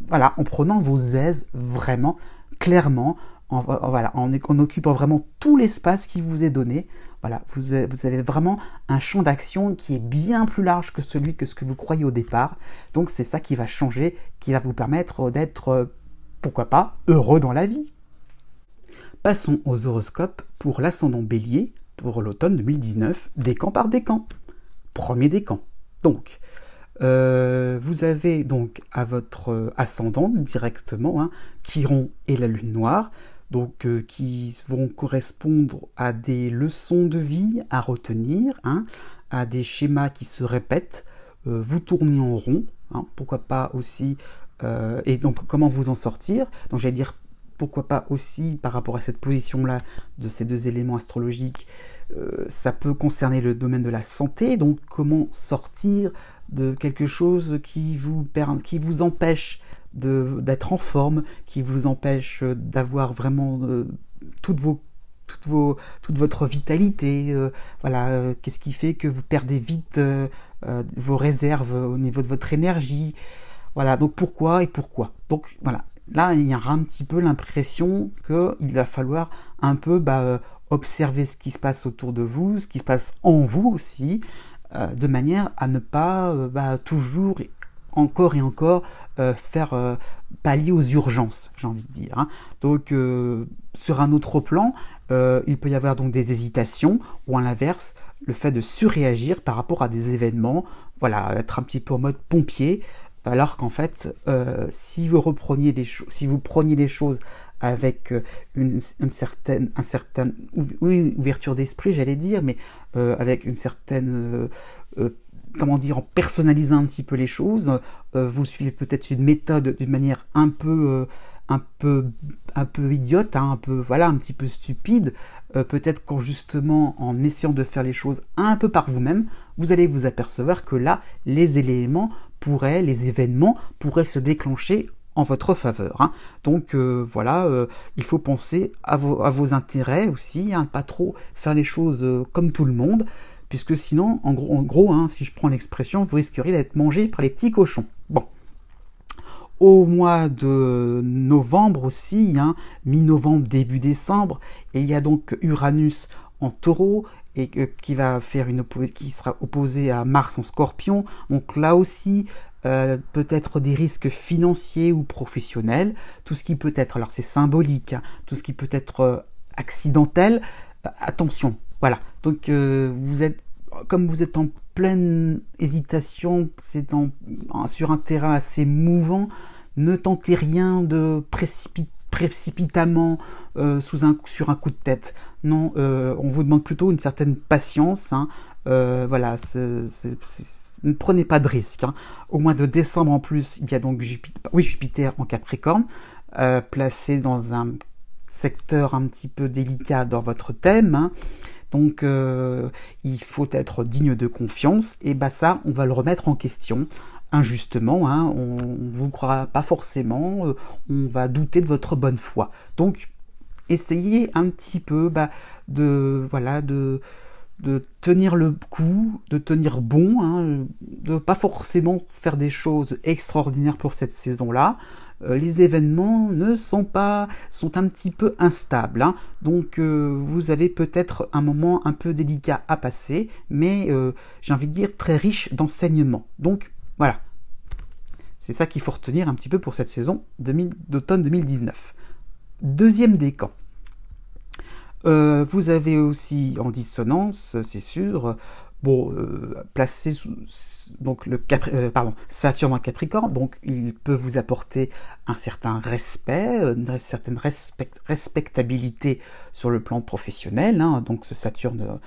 voilà, en prenant vos aises vraiment, clairement, en occupant vraiment tout l'espace qui vous est donné. Voilà, vous avez vraiment un champ d'action qui est bien plus large que ce que vous croyez au départ. Donc c'est ça qui va changer, qui va vous permettre d'être, pourquoi pas, heureux dans la vie. Passons aux horoscopes pour l'ascendant Bélier pour l'automne 2019, décan par décan. Premier décan. Donc, vous avez donc à votre ascendant directement Chiron et la Lune Noire, donc qui vont correspondre à des leçons de vie à retenir, à des schémas qui se répètent. Vous tournez en rond, pourquoi pas aussi. Et donc, comment vous en sortir? Donc, j'allais dire, pourquoi pas aussi par rapport à cette position-là de ces deux éléments astrologiques, ça peut concerner le domaine de la santé, donc comment sortir de quelque chose qui vous empêche d'être en forme, qui vous empêche d'avoir vraiment toute votre vitalité, voilà, qu'est-ce qui fait que vous perdez vite vos réserves au niveau de votre énergie, voilà, donc pourquoi. Donc voilà. Là, il y aura un petit peu l'impression qu'il va falloir un peu observer ce qui se passe autour de vous, ce qui se passe en vous aussi, de manière à ne pas toujours, encore et encore, faire pallier aux urgences, j'ai envie de dire. Donc, sur un autre plan, il peut y avoir donc des hésitations, ou à l'inverse, le fait de surréagir par rapport à des événements, voilà, être un petit peu en mode pompier, alors qu'en fait, si vous preniez les choses avec une certaine ouverture d'esprit, j'allais dire, mais avec une certaine en personnalisant un petit peu les choses, vous suivez peut-être une méthode d'une manière un peu idiote, un petit peu stupide, peut-être qu'en justement en essayant de faire les choses un peu par vous-même, vous allez vous apercevoir que là, les événements pourraient se déclencher en votre faveur. Donc il faut penser à vos intérêts aussi, pas trop faire les choses comme tout le monde, puisque sinon, en gros, si je prends l'expression, vous risqueriez d'être mangé par les petits cochons. Bon. Au mois de novembre aussi, mi-novembre, début décembre, il y a donc Uranus en Taureau, et qui sera opposé à Mars en Scorpion. Donc là aussi, peut-être des risques financiers ou professionnels, tout ce qui peut être, alors c'est symbolique, tout ce qui peut être accidentel, attention, voilà. Donc comme vous êtes en pleine hésitation, sur un terrain assez mouvant, ne tentez rien de précipitamment sur un coup de tête. Non, on vous demande plutôt une certaine patience. Voilà, ne prenez pas de risques. Au mois de décembre en plus, il y a donc Jupiter en Capricorne, placé dans un secteur un petit peu délicat dans votre thème. Donc il faut être digne de confiance, et ça, on va le remettre en question injustement, on ne vous croira pas forcément, on va douter de votre bonne foi. Donc essayez un petit peu de tenir le coup, de tenir bon, de pas forcément faire des choses extraordinaires pour cette saison-là. Les événements sont un petit peu instables, donc vous avez peut-être un moment un peu délicat à passer, mais j'ai envie de dire très riche d'enseignements. Donc voilà, c'est ça qu'il faut retenir un petit peu pour cette saison d'automne 2019. Deuxième décan. Vous avez aussi en dissonance, c'est sûr, placé donc Saturne en Capricorne, donc il peut vous apporter un certain respect, une certaine respectabilité sur le plan professionnel, donc ce Saturne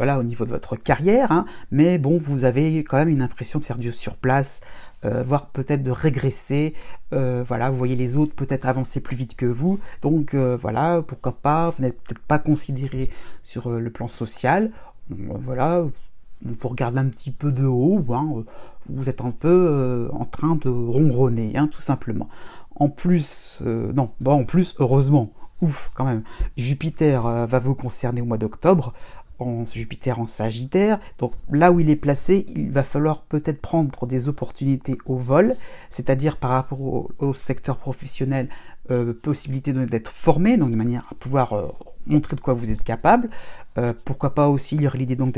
au niveau de votre carrière, mais vous avez quand même une impression de faire du surplace, voire peut-être de régresser, vous voyez les autres peut-être avancer plus vite que vous, donc pourquoi pas, vous n'êtes peut-être pas considéré sur le plan social, on vous regarde un petit peu de haut, vous êtes un peu en train de ronronner, hein, tout simplement. En plus, en plus, heureusement, ouf, quand même, Jupiter va vous concerner au mois d'octobre, Jupiter en Sagittaire, donc là où il est placé, il va falloir peut-être prendre des opportunités au vol, c'est-à-dire par rapport au secteur professionnel, possibilité d'être formé, donc de manière à pouvoir montrer de quoi vous êtes capable. Pourquoi pas aussi, il y aurait l'idée donc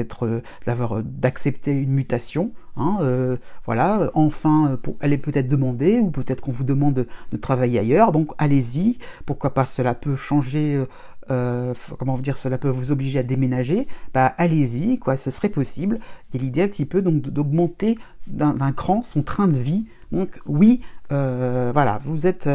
d'accepter une mutation, hein, voilà, enfin, elle est peut-être demandée, ou peut-être qu'on vous demande de travailler ailleurs, donc allez-y, pourquoi pas, cela peut changer, comment vous dire, cela peut vous obliger à déménager, bah allez-y, quoi, ce serait possible. Il y a l'idée un petit peu donc d'augmenter d'un cran son train de vie. Donc oui, voilà, vous êtes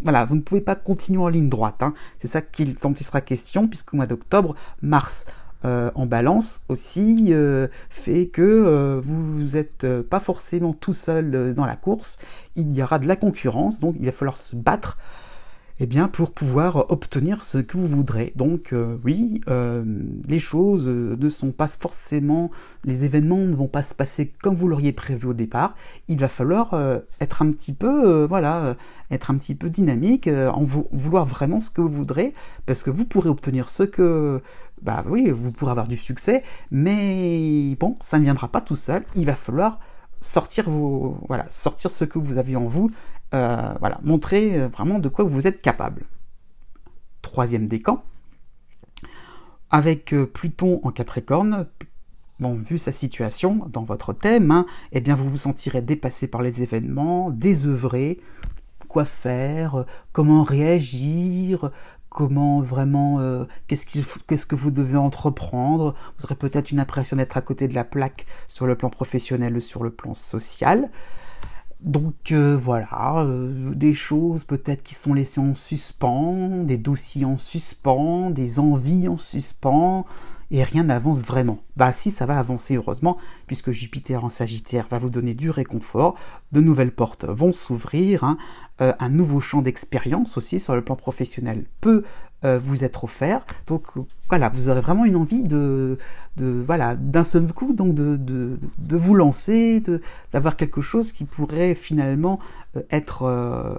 voilà, vous ne pouvez pas continuer en ligne droite, hein. C'est ça dont il sera question, puisqu'au mois d'octobre, Mars en balance aussi fait que vous n'êtes pas forcément tout seul dans la course, il y aura de la concurrence, donc il va falloir se battre, eh bien, pour pouvoir obtenir ce que vous voudrez. Donc oui, les choses ne sont pas forcément, les événements ne vont pas se passer comme vous l'auriez prévu au départ. Il va falloir être un petit peu, être un petit peu dynamique, vouloir vraiment ce que vous voudrez, parce que vous pourrez obtenir ce que, bah oui, vous pourrez avoir du succès, mais bon, ça ne viendra pas tout seul. Il va falloir sortir sortir ce que vous avez en vous. Voilà, montrer vraiment de quoi vous êtes capable. Troisième décan, avec Pluton en Capricorne, bon, vu sa situation dans votre thème, hein, eh bien vous vous sentirez dépassé par les événements, désœuvré, quoi faire, comment réagir, comment vraiment, qu'est-ce que vous devez entreprendre. Vous aurez peut-être une impression d'être à côté de la plaque sur le plan professionnel ou sur le plan social. Donc voilà, des choses peut-être qui sont laissées en suspens, des dossiers en suspens, des envies en suspens, et rien n'avance vraiment. Bah si, ça va avancer heureusement, puisque Jupiter en Sagittaire va vous donner du réconfort, de nouvelles portes vont s'ouvrir, hein, un nouveau champ d'expérience aussi sur le plan professionnel peut vous être offert. Donc voilà, vous aurez vraiment une envie voilà, d'un seul coup, donc de vous lancer, d'avoir quelque chose qui pourrait finalement être,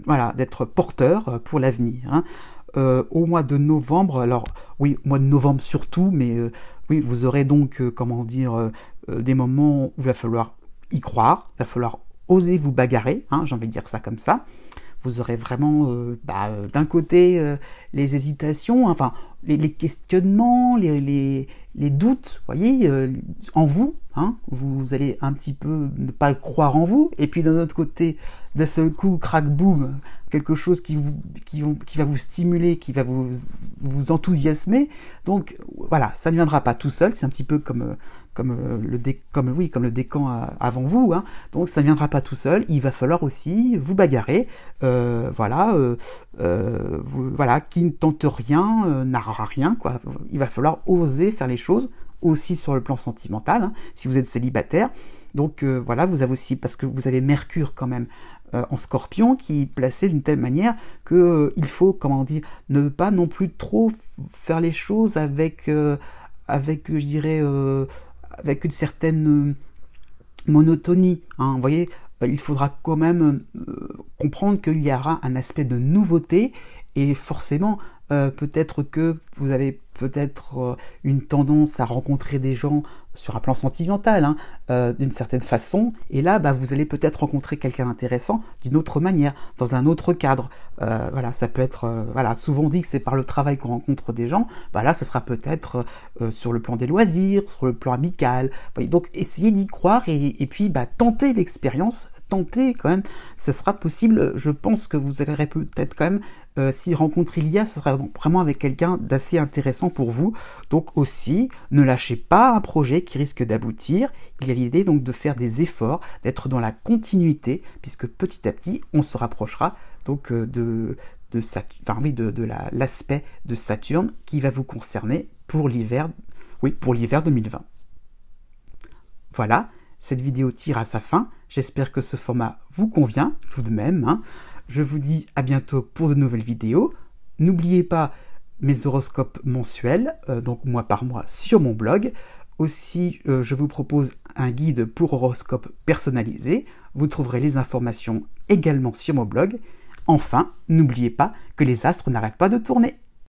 voilà, d'être porteur pour l'avenir, hein. Au mois de novembre, alors oui, au mois de novembre surtout, mais oui, vous aurez donc, comment dire, des moments où il va falloir y croire, il va falloir oser vous bagarrer, hein, j'ai envie de dire ça comme ça. Vous aurez vraiment, d'un côté, les hésitations, enfin, les questionnements, les doutes, voyez, en vous, hein, vous allez un petit peu ne pas croire en vous, et puis d'un autre côté, d'un seul coup, crac, boum, quelque chose qui va vous stimuler, qui va vous enthousiasmer. Donc voilà, ça ne viendra pas tout seul, c'est un petit peu comme le décan avant vous, hein. Donc ça ne viendra pas tout seul, il va falloir aussi vous bagarrer, voilà, qui ne tente rien n'aura rien, quoi. Il va falloir oser faire les choses, aussi sur le plan sentimental, hein, si vous êtes célibataire. Donc voilà, vous avez aussi, parce que vous avez Mercure quand même en Scorpion, qui est placé d'une telle manière que il faut, comment dire, ne pas non plus trop faire les choses avec, je dirais, avec une certaine monotonie, hein. Vous voyez, il faudra quand même comprendre qu'il y aura un aspect de nouveauté, et forcément, peut-être que vous avez peut-être une tendance à rencontrer des gens sur un plan sentimental, hein, d'une certaine façon, et là, vous allez peut-être rencontrer quelqu'un d'intéressant d'une autre manière, dans un autre cadre. Voilà, ça peut être, voilà, souvent dit que c'est par le travail qu'on rencontre des gens, là, ce sera peut-être sur le plan des loisirs, sur le plan amical. Voyez, donc, essayez d'y croire, et puis, tentez l'expérience, tentez quand même, ce sera possible. Je pense que vous allez peut-être quand même, si rencontre il y a, ce sera vraiment avec quelqu'un d'assez intéressant pour vous. Donc aussi, ne lâchez pas un projet qui risque d'aboutir. Il y a l'idée donc de faire des efforts, d'être dans la continuité, puisque petit à petit, on se rapprochera donc de l'aspect de Saturne qui va vous concerner pour l'hiver, pour l'hiver 2020. Voilà. Cette vidéo tire à sa fin, j'espère que ce format vous convient tout de même, hein. Je vous dis à bientôt pour de nouvelles vidéos. N'oubliez pas mes horoscopes mensuels, donc mois par mois sur mon blog. Aussi, je vous propose un guide pour horoscope personnalisé. Vous trouverez les informations également sur mon blog. Enfin, n'oubliez pas que les astres n'arrêtent pas de tourner.